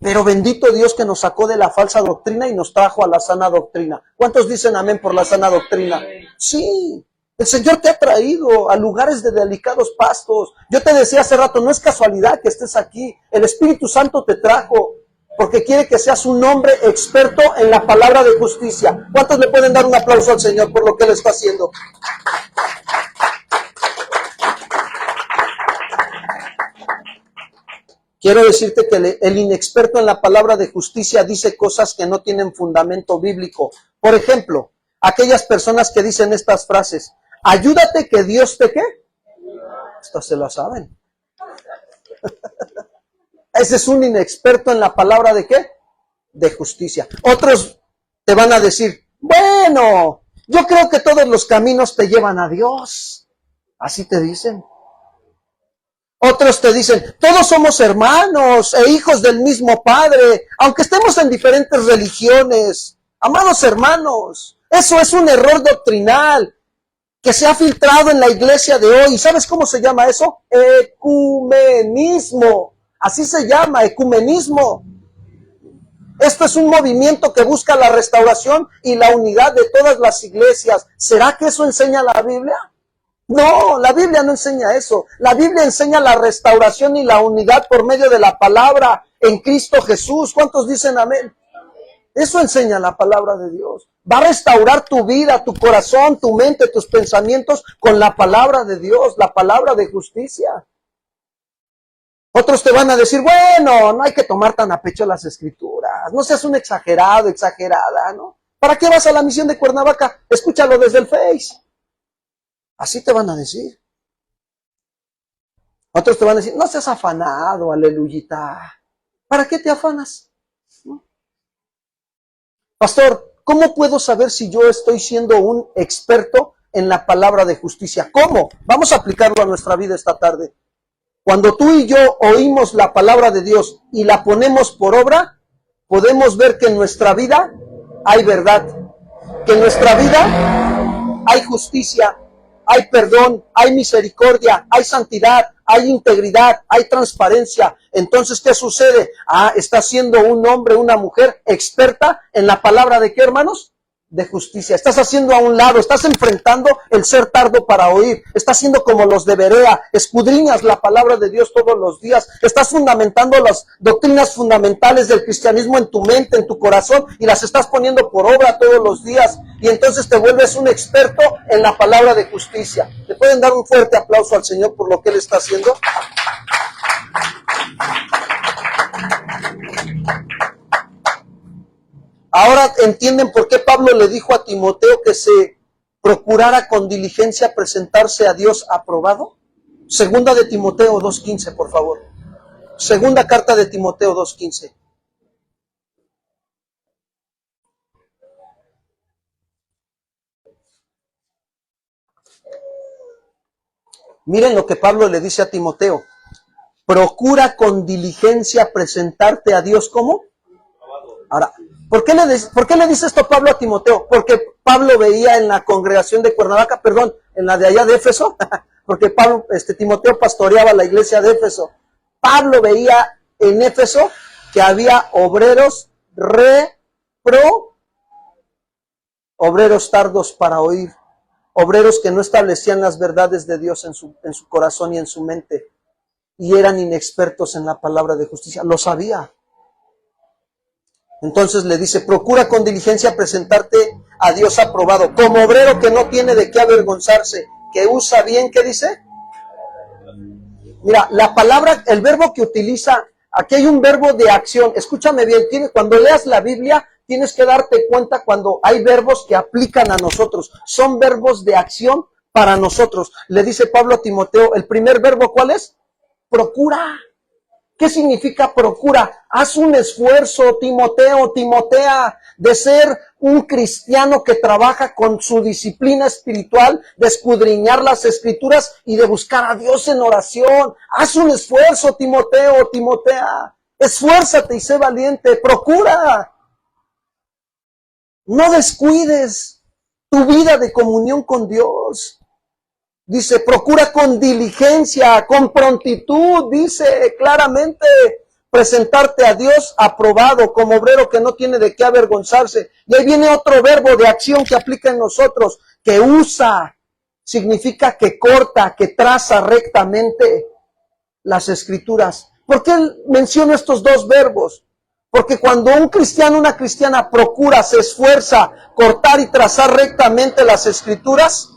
Pero bendito Dios que nos sacó de la falsa doctrina y nos trajo a la sana doctrina. ¿Cuántos dicen amén por la sana doctrina? Sí, el Señor te ha traído a lugares de delicados pastos. Yo te decía hace rato, no es casualidad que estés aquí. El Espíritu Santo te trajo porque quiere que seas un hombre experto en la palabra de justicia. ¿Cuántos le pueden dar un aplauso al Señor por lo que Él está haciendo? Quiero decirte que el inexperto en la palabra de justicia dice cosas que no tienen fundamento bíblico. Por ejemplo, aquellas personas que dicen estas frases, ayúdate que Dios te ¿qué? Estas se la saben. Ese es un inexperto en la palabra de ¿qué? De justicia. Otros te van a decir, bueno, yo creo que todos los caminos te llevan a Dios. Así te dicen. Otros te dicen, todos somos hermanos e hijos del mismo Padre, aunque estemos en diferentes religiones. Amados hermanos, eso es un error doctrinal que se ha filtrado en la iglesia de hoy. ¿Sabes cómo se llama eso? Ecumenismo. Así se llama, ecumenismo. Esto es un movimiento que busca la restauración y la unidad de todas las iglesias. ¿Será que eso enseña la Biblia? No, la Biblia no enseña eso. La Biblia enseña la restauración y la unidad por medio de la palabra en Cristo Jesús. ¿Cuántos dicen amén? Eso enseña la palabra de Dios. Va a restaurar tu vida, tu corazón, tu mente, tus pensamientos con la palabra de Dios, la palabra de justicia. Otros te van a decir, bueno, no hay que tomar tan a pecho las escrituras. No seas un exagerado, exagerada, ¿no? ¿Para qué vas a la misión de Cuernavaca? Escúchalo desde el Face. Así te van a decir. Otros te van a decir, no seas afanado, aleluyita. ¿Para qué te afanas? ¿No? Pastor, ¿cómo puedo saber si yo estoy siendo un experto en la palabra de justicia? ¿Cómo? Vamos a aplicarlo a nuestra vida esta tarde. Cuando tú y yo oímos la palabra de Dios y la ponemos por obra, podemos ver que en nuestra vida hay verdad, que en nuestra vida hay justicia, hay perdón, hay misericordia, hay santidad, hay integridad, hay transparencia. Entonces, ¿qué sucede? Está siendo un hombre, una mujer experta en la palabra de ¿qué, hermanos? De justicia. Estás haciendo a un lado, estás enfrentando el ser tardo para oír. Estás siendo como los de Berea, escudriñas la palabra de Dios todos los días. Estás fundamentando las doctrinas fundamentales del cristianismo en tu mente, en tu corazón, y las estás poniendo por obra todos los días. Y entonces te vuelves un experto en la palabra de justicia. ¿Le pueden dar un fuerte aplauso al Señor por lo que Él está haciendo? Ahora entienden por qué Pablo le dijo a Timoteo que se procurara con diligencia presentarse a Dios aprobado. Segunda de Timoteo 2:15, por favor. Segunda carta de Timoteo 2:15. Miren lo que Pablo le dice a Timoteo. Procura con diligencia presentarte a Dios ¿cómo? Ahora, ¿por qué le dice esto Pablo a Timoteo? Porque Pablo veía en la congregación de Cuernavaca, en la de allá de Éfeso, porque Timoteo pastoreaba la iglesia de Éfeso. Pablo veía en Éfeso que había obreros obreros tardos para oír, obreros que no establecían las verdades de Dios en su corazón y en su mente, y eran inexpertos en la palabra de justicia. Lo sabía. Entonces le dice, procura con diligencia presentarte a Dios aprobado, como obrero que no tiene de qué avergonzarse, que usa bien, ¿qué dice? Mira, la palabra, el verbo que utiliza, aquí hay un verbo de acción. Escúchame bien, cuando leas la Biblia, tienes que darte cuenta cuando hay verbos que aplican a nosotros. Son verbos de acción para nosotros. Le dice Pablo a Timoteo, el primer verbo, ¿cuál es? Procura. ¿Qué significa procura? Haz un esfuerzo, Timoteo, Timotea, de ser un cristiano que trabaja con su disciplina espiritual, de escudriñar las escrituras y de buscar a Dios en oración. Haz un esfuerzo, Timoteo, Timotea. Esfuérzate y sé valiente. Procura. No descuides tu vida de comunión con Dios. Dice, procura con diligencia, con prontitud, dice claramente, presentarte a Dios aprobado como obrero que no tiene de qué avergonzarse. Y ahí viene otro verbo de acción que aplica en nosotros, que usa, significa que corta, que traza rectamente las escrituras. ¿Por qué menciono estos dos verbos? Porque cuando un cristiano, una cristiana procura, se esfuerza cortar y trazar rectamente las escrituras,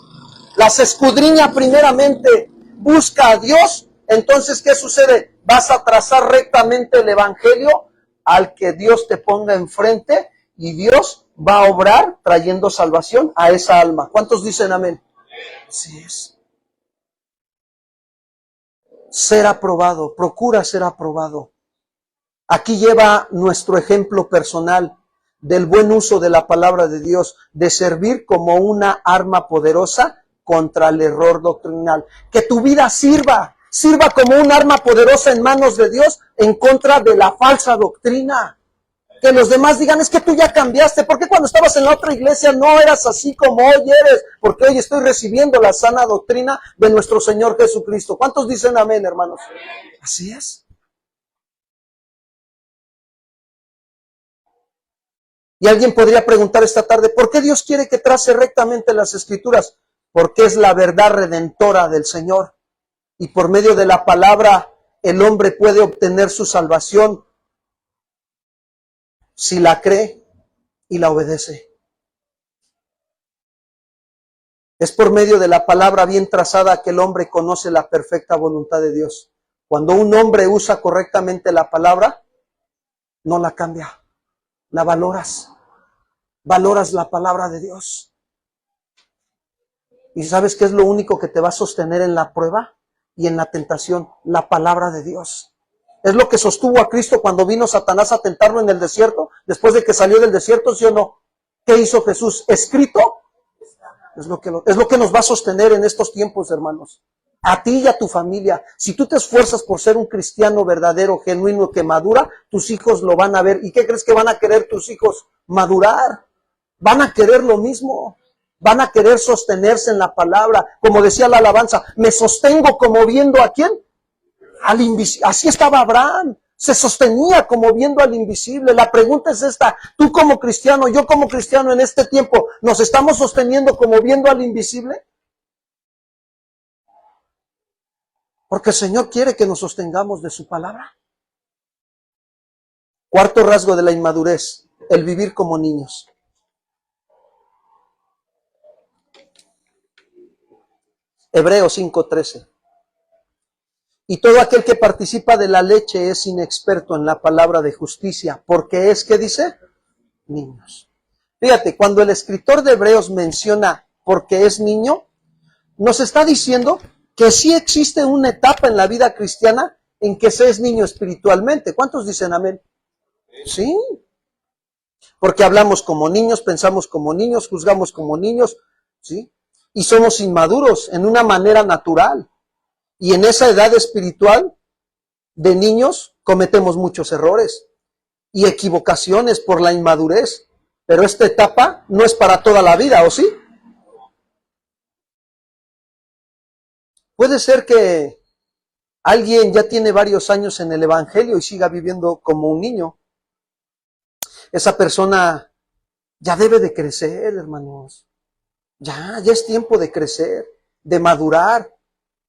las escudriña primeramente, busca a Dios, entonces ¿qué sucede? Vas a trazar rectamente el evangelio al que Dios te ponga enfrente y Dios va a obrar trayendo salvación a esa alma. ¿Cuántos dicen amén? Así es. Ser aprobado, procura ser aprobado. Aquí lleva nuestro ejemplo personal del buen uso de la palabra de Dios, de servir como una arma poderosa contra el error doctrinal. Que tu vida sirva como un arma poderosa en manos de Dios en contra de la falsa doctrina. Que los demás digan, es que tú ya cambiaste. ¿Por qué cuando estabas en la otra iglesia no eras así como hoy eres? Porque hoy estoy recibiendo la sana doctrina de nuestro Señor Jesucristo. ¿Cuántos dicen amén, hermanos? Así es. Y alguien podría preguntar esta tarde, ¿por qué Dios quiere que trace rectamente las escrituras? Porque es la verdad redentora del Señor. Y por medio de la palabra, el hombre puede obtener su salvación si la cree y la obedece. Es por medio de la palabra bien trazada que el hombre conoce la perfecta voluntad de Dios. Cuando un hombre usa correctamente la palabra, no la cambia, la valoras. Valoras la palabra de Dios. ¿Y sabes qué es lo único que te va a sostener en la prueba y en la tentación? La palabra de Dios. Es lo que sostuvo a Cristo cuando vino Satanás a tentarlo en el desierto, después de que salió del desierto, ¿sí o no? ¿Qué hizo Jesús? ¿Escrito? Es lo que nos va a sostener en estos tiempos, hermanos. A ti y a tu familia. Si tú te esfuerzas por ser un cristiano verdadero, genuino, que madura, tus hijos lo van a ver. ¿Y qué crees que van a querer tus hijos? Madurar. Van a querer lo mismo. Van a querer sostenerse en la palabra. Como decía la alabanza, me sostengo como viendo a quién. Al invisible. Así estaba Abraham. Se sostenía como viendo al invisible. La pregunta es esta: tú como cristiano, yo como cristiano en este tiempo, ¿nos estamos sosteniendo como viendo al invisible? Porque el Señor quiere que nos sostengamos de su palabra. Cuarto rasgo de la inmadurez: el vivir como niños. Hebreos 5:13. Y todo aquel que participa de la leche es inexperto en la palabra de justicia, porque es, ¿qué dice? Niños. Fíjate, cuando el escritor de Hebreos menciona porque es niño, nos está diciendo que sí existe una etapa en la vida cristiana en que se es niño espiritualmente. ¿Cuántos dicen amén? Sí. Porque hablamos como niños, pensamos como niños, juzgamos como niños, ¿sí? Y somos inmaduros en una manera natural. Y en esa edad espiritual de niños cometemos muchos errores y equivocaciones por la inmadurez. Pero esta etapa no es para toda la vida, ¿o sí? Puede ser que alguien ya tiene varios años en el evangelio y siga viviendo como un niño. Esa persona ya debe de crecer, hermanos. Ya es tiempo de crecer, de madurar,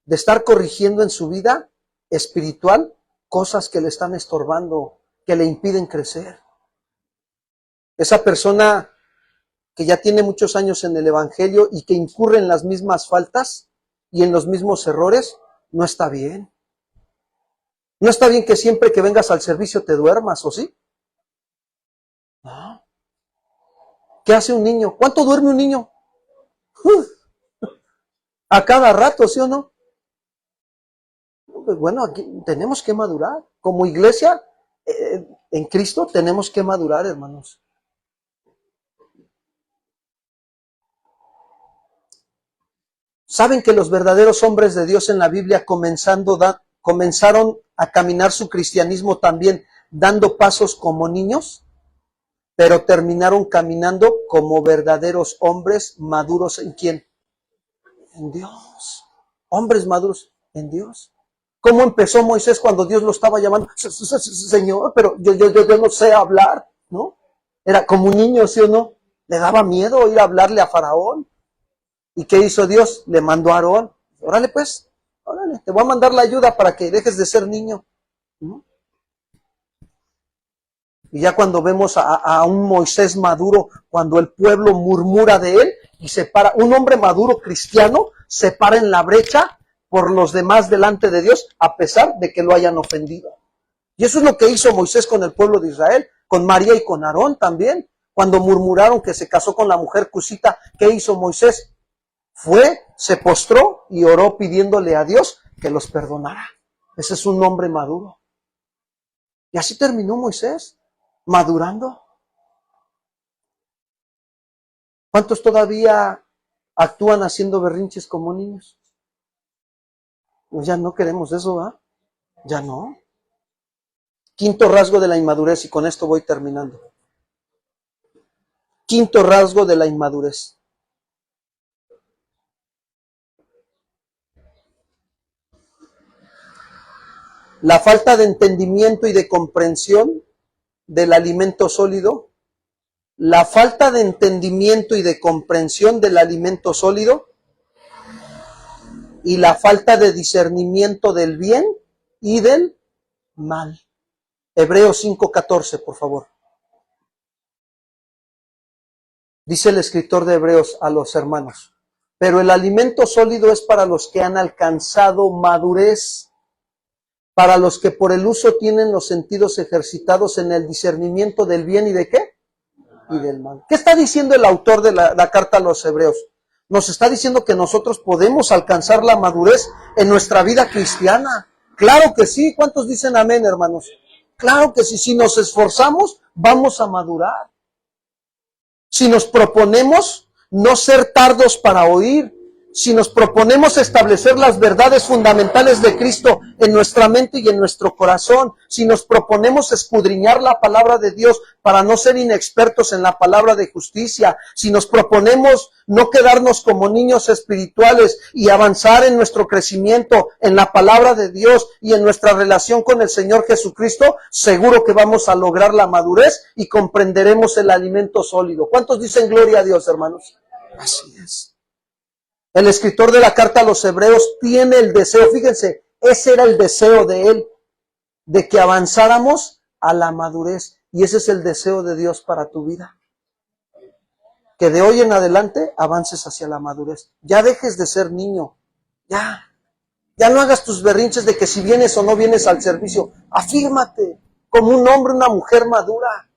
de estar corrigiendo en su vida espiritual cosas que le están estorbando, que le impiden crecer. Esa persona que ya tiene muchos años en el evangelio y que incurre en las mismas faltas y en los mismos errores, no está bien. No está bien que siempre que vengas al servicio te duermas, ¿o sí? No. ¿Qué hace un niño? ¿Cuánto duerme un niño? A cada rato, ¿sí o no? pues bueno, aquí tenemos que madurar. Como iglesia, en Cristo tenemos que madurar, hermanos. ¿Saben que los verdaderos hombres de Dios en la Biblia comenzaron a caminar su cristianismo también dando pasos como niños? Pero terminaron caminando como verdaderos hombres maduros ¿en quién? En Dios. Hombres maduros en Dios. ¿Cómo empezó Moisés cuando Dios lo estaba llamando? Señor, pero yo no sé hablar, ¿no? Era como un niño, ¿sí o no? Le daba miedo ir a hablarle a Faraón. ¿Y qué hizo Dios? Le mandó a Aarón. Órale pues, órale, te voy a mandar la ayuda para que dejes de ser niño. ¿No? Y ya cuando vemos a un Moisés maduro, cuando el pueblo murmura de él y se para, un hombre maduro cristiano se para en la brecha por los demás delante de Dios, a pesar de que lo hayan ofendido. Y eso es lo que hizo Moisés con el pueblo de Israel, con María y con Aarón también. Cuando murmuraron que se casó con la mujer cusita, ¿qué hizo Moisés? Fue, se postró y oró pidiéndole a Dios que los perdonara. Ese es un hombre maduro. Y así terminó Moisés, madurando. ¿Cuántos todavía actúan haciendo berrinches como niños? Pues ya no queremos eso, ¿verdad? Ya no. Quinto rasgo de la inmadurez, y con esto voy terminando. Quinto rasgo de la inmadurez. La falta de entendimiento y de comprensión del alimento sólido. La falta de entendimiento y de comprensión del alimento sólido. Y la falta de discernimiento del bien y del mal. Hebreos 5:14, por favor. Dice el escritor de Hebreos a los hermanos: pero el alimento sólido es para los que han alcanzado madurez, para los que por el uso tienen los sentidos ejercitados en el discernimiento del bien y de ¿qué? Y del mal. ¿Qué está diciendo el autor de la carta a los Hebreos? Nos está diciendo que nosotros podemos alcanzar la madurez en nuestra vida cristiana. Claro que sí. ¿Cuántos dicen amén, hermanos? Claro que sí. Si nos esforzamos, vamos a madurar. Si nos proponemos no ser tardos para oír, si nos proponemos establecer las verdades fundamentales de Cristo en nuestra mente y en nuestro corazón, si nos proponemos escudriñar la palabra de Dios para no ser inexpertos en la palabra de justicia, si nos proponemos no quedarnos como niños espirituales y avanzar en nuestro crecimiento en la palabra de Dios y en nuestra relación con el Señor Jesucristo, seguro que vamos a lograr la madurez y comprenderemos el alimento sólido. ¿Cuántos dicen gloria a Dios, hermanos? Así es. El escritor de la carta a los Hebreos tiene el deseo, fíjense, ese era el deseo de él, de que avanzáramos a la madurez. Y ese es el deseo de Dios para tu vida. Que de hoy en adelante avances hacia la madurez. Ya dejes de ser niño. Ya no hagas tus berrinches de que si vienes o no vienes al servicio. Afírmate como un hombre, una mujer madura.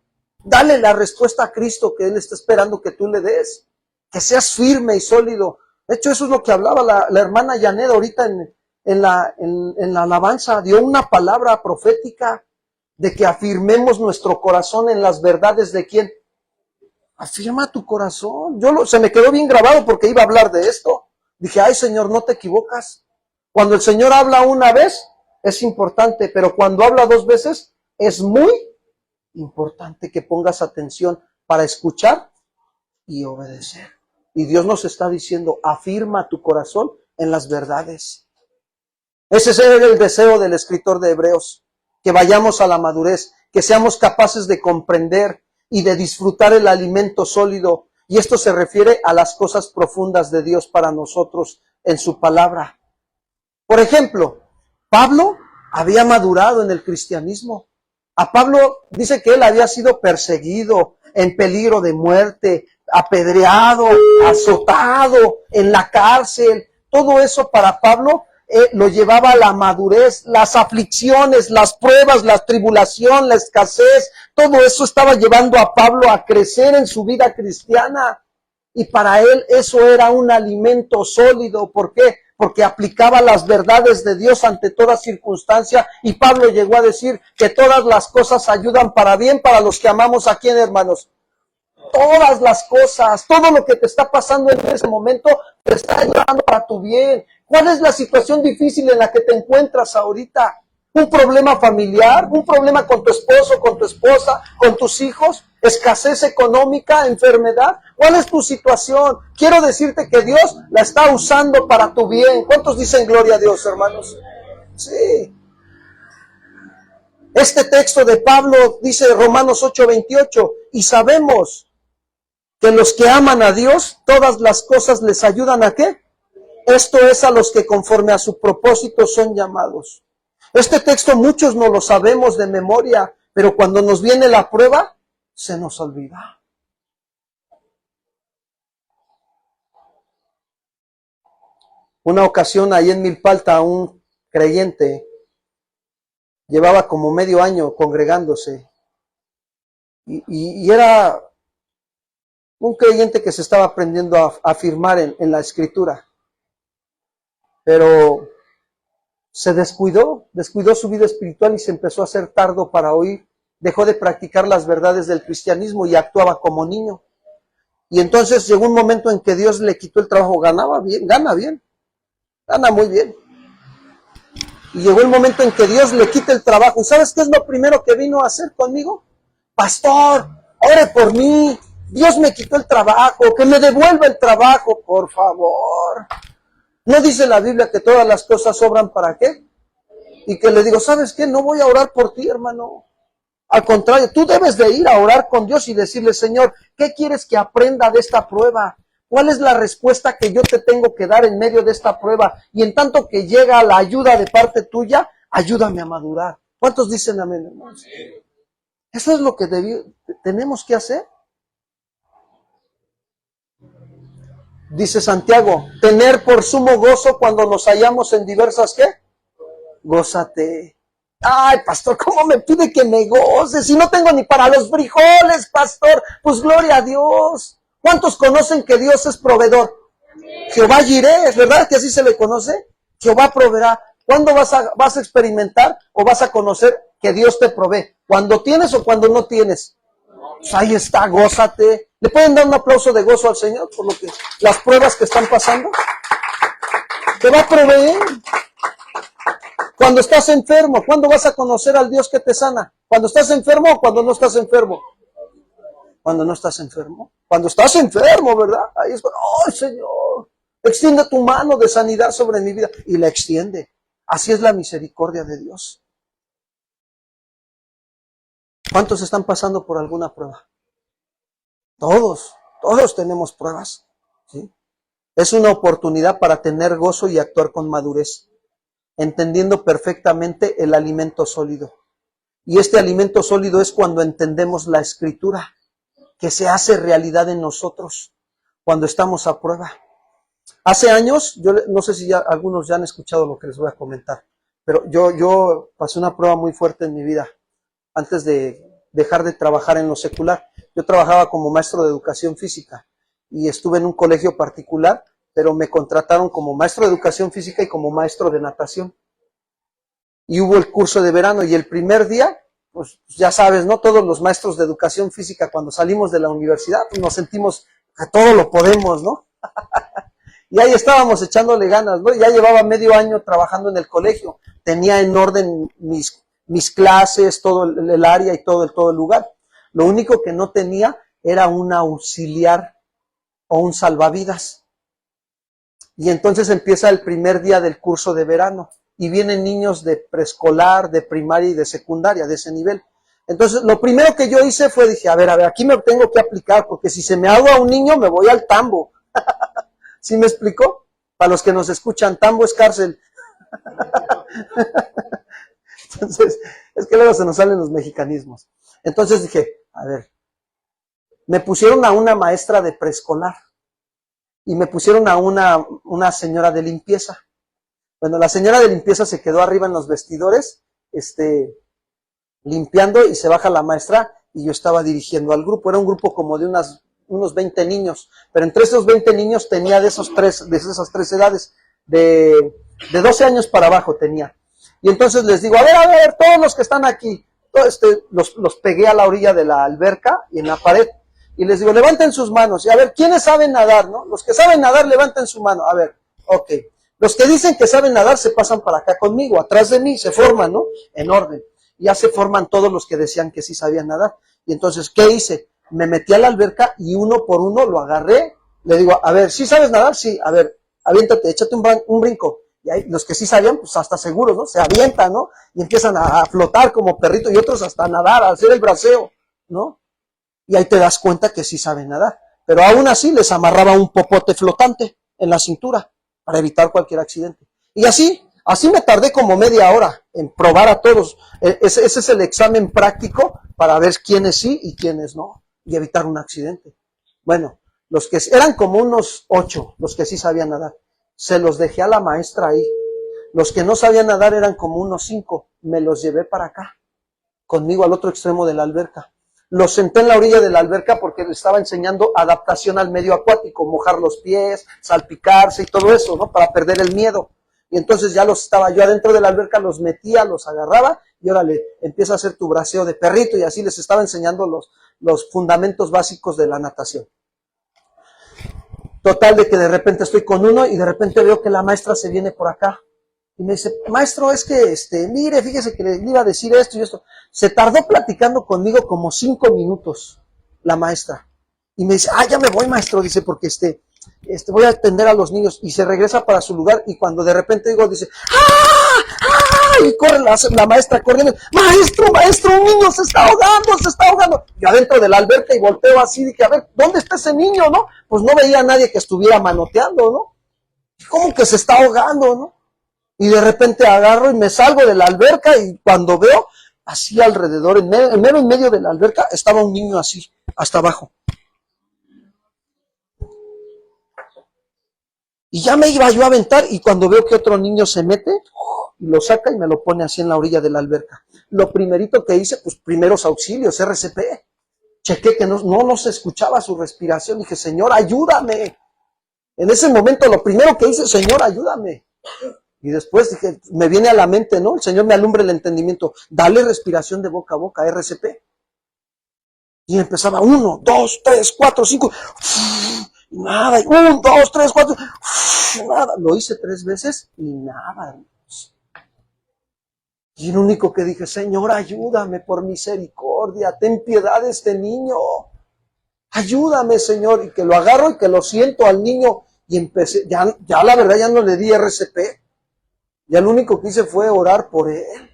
Dale la respuesta a Cristo que Él está esperando que tú le des. Que seas firme y sólido. De hecho, eso es lo que hablaba la hermana Janet ahorita en la alabanza. Dio una palabra profética de que afirmemos nuestro corazón en las verdades de ¿quién? Afirma tu corazón. Se me quedó bien grabado porque iba a hablar de esto. Dije, ay Señor, no te equivocas. Cuando el Señor habla una vez, es importante, pero cuando habla dos veces, es muy importante que pongas atención para escuchar y obedecer. Y Dios nos está diciendo, afirma tu corazón en las verdades. Ese es el deseo del escritor de Hebreos, que vayamos a la madurez, que seamos capaces de comprender y de disfrutar el alimento sólido. Y esto se refiere a las cosas profundas de Dios para nosotros en su palabra. Por ejemplo, Pablo había madurado en el cristianismo. A Pablo dice que él había sido perseguido, en peligro de muerte, apedreado, azotado, en la cárcel. Todo eso para Pablo lo llevaba a la madurez, las aflicciones, las pruebas, la tribulación, la escasez. Todo eso estaba llevando a Pablo a crecer en su vida cristiana. Y para él eso era un alimento sólido. ¿Por qué? porque aplicaba las verdades de Dios ante toda circunstancia, y Pablo llegó a decir que todas las cosas ayudan para bien para los que amamos a quién, hermanos. Todas las cosas, todo lo que te está pasando en ese momento te está ayudando para tu bien. ¿Cuál es la situación difícil en la que te encuentras ahorita? ¿Un problema familiar? ¿Un problema con tu esposo, con tu esposa, con tus hijos? ¿Escasez económica? ¿Enfermedad? ¿Cuál es tu situación? Quiero decirte que Dios la está usando para tu bien. ¿Cuántos dicen gloria a Dios, hermanos? Sí. Este texto de Pablo dice Romanos 8:28, y sabemos que los que aman a Dios, todas las cosas les ayudan ¿a qué? Esto es a los que conforme a su propósito son llamados. Este texto muchos no lo sabemos de memoria, pero cuando nos viene la prueba, se nos olvida. Una ocasión ahí en Milpalta, un creyente llevaba como medio año congregándose y era un creyente que se estaba aprendiendo a afirmar en la escritura, pero se descuidó su vida espiritual y se empezó a hacer tardo para oír, dejó de practicar las verdades del cristianismo y actuaba como niño. Y entonces llegó un momento en que Dios le quitó el trabajo, gana muy bien. Y llegó el momento en que Dios le quita el trabajo. ¿Y sabes qué es lo primero que vino a hacer conmigo? Pastor, ore por mí. Dios me quitó el trabajo, que me devuelva el trabajo, por favor. ¿No dice la Biblia que todas las cosas obran para qué? Y que le digo, ¿sabes qué? No voy a orar por ti, hermano. Al contrario, tú debes de ir a orar con Dios y decirle, Señor, ¿qué quieres que aprenda de esta prueba? ¿Cuál es la respuesta que yo te tengo que dar en medio de esta prueba? Y en tanto que llega la ayuda de parte tuya, ayúdame a madurar. ¿Cuántos dicen amén, hermanos? Eso es lo que tenemos que hacer. Dice Santiago, tener por sumo gozo cuando nos hallamos en diversas, ¿qué? Gózate. Ay, pastor, ¿cómo me pide que me goce? Si no tengo ni para los frijoles, pastor. Pues gloria a Dios. ¿Cuántos conocen que Dios es proveedor? Jehová Jireh, ¿es verdad que así se le conoce? Jehová proveerá. ¿Cuándo vas a experimentar o vas a conocer que Dios te provee? ¿Cuando tienes o cuando no tienes? Pues ahí está, gózate. ¿Le pueden dar un aplauso de gozo al Señor por lo que las pruebas que están pasando? Te va a proveer. Cuando estás enfermo, ¿cuándo vas a conocer al Dios que te sana? ¿Cuando estás enfermo o cuando no estás enfermo? Cuando no estás enfermo. Cuando estás enfermo, ¿verdad? Ahí es cuando, ¡ay, Señor! Extiende tu mano de sanidad sobre mi vida. Y la extiende. Así es la misericordia de Dios. ¿Cuántos están pasando por alguna prueba? Todos tenemos pruebas, ¿sí? Es una oportunidad para tener gozo y actuar con madurez, entendiendo perfectamente el alimento sólido. Y este alimento sólido es cuando entendemos la Escritura, que se hace realidad en nosotros cuando estamos a prueba. Hace años, yo no sé si ya algunos ya han escuchado lo que les voy a comentar, pero yo pasé una prueba muy fuerte en mi vida antes de dejar de trabajar en lo secular. Yo trabajaba como maestro de educación física y estuve en un colegio particular, pero me contrataron como maestro de educación física y como maestro de natación. Y hubo el curso de verano y el primer día, pues ya sabes, ¿no? Todos los maestros de educación física cuando salimos de la universidad, pues nos sentimos que todo lo podemos, ¿no? Y ahí estábamos echándole ganas, ¿no? Ya llevaba medio año trabajando en el colegio, tenía en orden mis clases, todo el área y todo el lugar. Lo único que no tenía era un auxiliar o un salvavidas. Y entonces empieza el primer día del curso de verano y vienen niños de preescolar, de primaria y de secundaria, de ese nivel. Entonces, lo primero que yo hice fue, dije, a ver, aquí me tengo que aplicar, porque si se me ahoga un niño, me voy al tambo. ¿Sí me explicó? Para los que nos escuchan, tambo es cárcel. Entonces, es que luego se nos salen los mexicanismos. Entonces dije, a ver, me pusieron a una maestra de preescolar y me pusieron a una señora de limpieza. Bueno, la señora de limpieza se quedó arriba en los vestidores, limpiando, y se baja la maestra y yo estaba dirigiendo al grupo. Era un grupo como de unos 20 niños, pero entre esos 20 niños tenía de esas tres edades. de 12 años para abajo tenía. Y entonces les digo, a ver, todos los que están aquí, los pegué a la orilla de la alberca y en la pared. Y les digo, levanten sus manos. Y a ver, ¿quiénes saben nadar, no? Los que saben nadar, levanten su mano. A ver, ok. Los que dicen que saben nadar se pasan para acá conmigo, atrás de mí, se forman, ¿no? En orden. Y ya se forman todos los que decían que sí sabían nadar. Y entonces, ¿qué hice? Me metí a la alberca y uno por uno lo agarré. Le digo, a ver, ¿sí sabes nadar? Sí, a ver, aviéntate, échate un brinco. Y ahí, los que sí sabían, pues hasta seguros, ¿no? Se avientan, ¿no? Y empiezan a flotar como perrito y otros hasta a nadar, a hacer el braceo, ¿no? Y ahí te das cuenta que sí saben nadar. Pero aún así les amarraba un popote flotante en la cintura para evitar cualquier accidente. Y así me tardé como media hora en probar a todos. Ese es el examen práctico para ver quiénes sí y quiénes no, y evitar un accidente. Bueno, los que eran como unos 8, los que sí sabían nadar. Se los dejé a la maestra ahí. Los que no sabían nadar eran como unos 5. Me los llevé para acá, conmigo al otro extremo de la alberca. Los senté en la orilla de la alberca porque les estaba enseñando adaptación al medio acuático, mojar los pies, salpicarse y todo eso, ¿no? Para perder el miedo. Y entonces ya los estaba yo adentro de la alberca, los metía, los agarraba y órale, empieza a hacer tu braceo de perrito y así les estaba enseñando los fundamentos básicos de la natación. Total de que de repente estoy con uno y de repente veo que la maestra se viene por acá. Y me dice, maestro, es que, mire, fíjese que le iba a decir esto y esto. Se tardó platicando conmigo como 5 minutos, la maestra. Y me dice, ya me voy, maestro, dice, porque voy a atender a los niños. Y se regresa para su lugar y cuando de repente digo, dice, y corre la maestra corriendo, maestro, un niño se está ahogando. Yo adentro de la alberca y volteo así, dije, a ver, ¿dónde está ese niño, no? Pues no veía a nadie que estuviera manoteando, ¿no? ¿Cómo que se está ahogando, no? Y de repente agarro y me salgo de la alberca y cuando veo, así alrededor, en medio de la alberca, estaba un niño así, hasta abajo. Y ya me iba yo a aventar y cuando veo que otro niño se mete, lo saca y me lo pone así en la orilla de la alberca. Lo primerito que hice, pues primeros auxilios, RCP. Chequé que no se escuchaba su respiración. Dije, Señor, ayúdame. En ese momento lo primero que hice, Señor, ayúdame. Y después dije, me viene a la mente, ¿no? El Señor me alumbra el entendimiento. Dale respiración de boca a boca, RCP. Y empezaba 1, 2, 3, 4, 5. Nada. 1, 2, 3, 4. Nada. Lo hice 3 veces y nada. Y lo único que dije, Señor, ayúdame por misericordia. Ten piedad de este niño. Ayúdame, Señor. Y que lo agarro y que lo siento al niño. Y empecé, ya la verdad ya no le di RCP. Ya lo único que hice fue orar por él.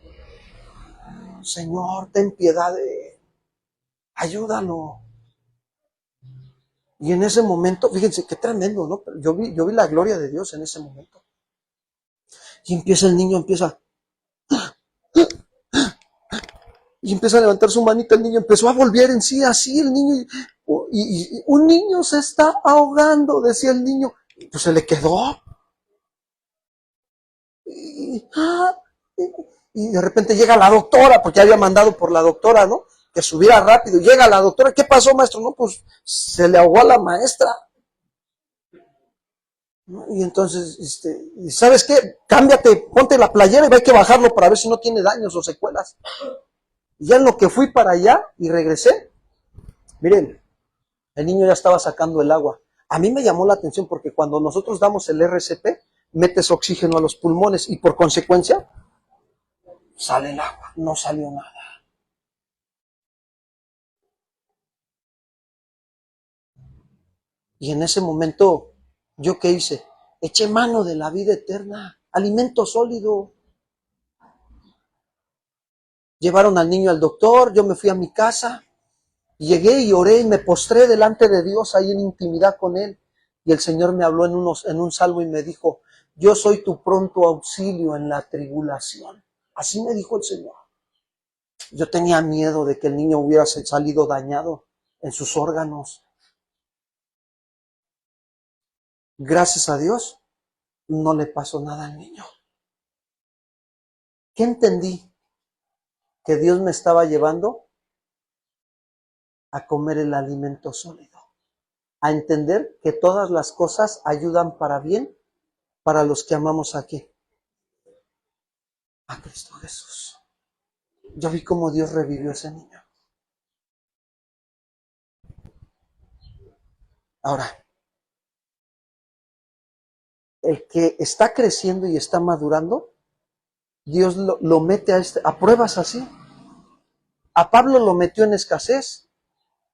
Señor, ten piedad de él. Ayúdalo. Y en ese momento, fíjense qué tremendo, ¿no? Yo vi la gloria de Dios en ese momento. Y empieza el niño, y empieza a levantar su manita, el niño empezó a volver en sí, así el niño, y un niño se está ahogando, decía el niño. Pues se le quedó. Y de repente llega la doctora, porque ya había mandado por la doctora, ¿no? Que subiera rápido. Llega la doctora, ¿qué pasó, maestro? No, pues se le ahogó a la maestra. ¿No? Y entonces, ¿sabes qué? Cámbiate, ponte la playera y hay que bajarlo para ver si no tiene daños o secuelas. Y ya en lo que fui para allá y regresé, miren, el niño ya estaba sacando el agua. A mí me llamó la atención porque cuando nosotros damos el RCP, metes oxígeno a los pulmones y por consecuencia sale el agua. No salió nada. Y en ese momento, ¿yo qué hice? Eché mano de la vida eterna, alimento sólido. Llevaron al niño al doctor, yo me fui a mi casa, llegué y oré y me postré delante de Dios ahí en intimidad con Él. Y el Señor me habló en un salmo y me dijo, yo soy tu pronto auxilio en la tribulación. Así me dijo el Señor. Yo tenía miedo de que el niño hubiera salido dañado en sus órganos. Gracias a Dios, no le pasó nada al niño. ¿Qué entendí? Que Dios me estaba llevando a comer el alimento sólido, a entender que todas las cosas ayudan para bien para los que amamos aquí a Cristo Jesús. Yo vi cómo Dios revivió a ese niño. Ahora, el que está creciendo y está madurando, Dios lo mete a pruebas así. A Pablo lo metió en escasez,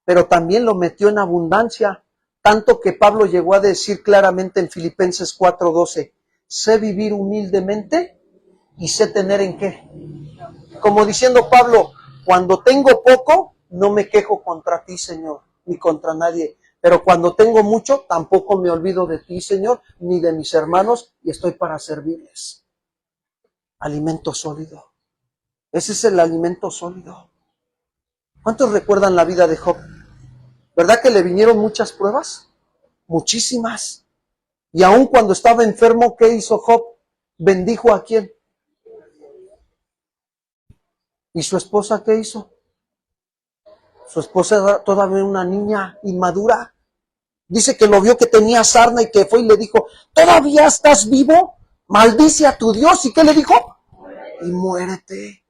pero también lo metió en abundancia, tanto que Pablo llegó a decir claramente en Filipenses 4:12, sé vivir humildemente y sé tener en qué. Como diciendo Pablo, cuando tengo poco, no me quejo contra ti, Señor, ni contra nadie, pero cuando tengo mucho, tampoco me olvido de ti, Señor, ni de mis hermanos, y estoy para servirles. Alimento sólido. Ese es el alimento sólido. ¿Cuántos recuerdan la vida de Job? ¿Verdad que le vinieron muchas pruebas? Muchísimas. Y aun cuando estaba enfermo, ¿qué hizo Job? ¿Bendijo a quién? ¿Y su esposa qué hizo? Su esposa era todavía una niña inmadura. Dice que lo vio que tenía sarna y que fue y le dijo, ¿todavía estás vivo? Maldice a tu Dios. ¿Y qué le dijo? Y muérete.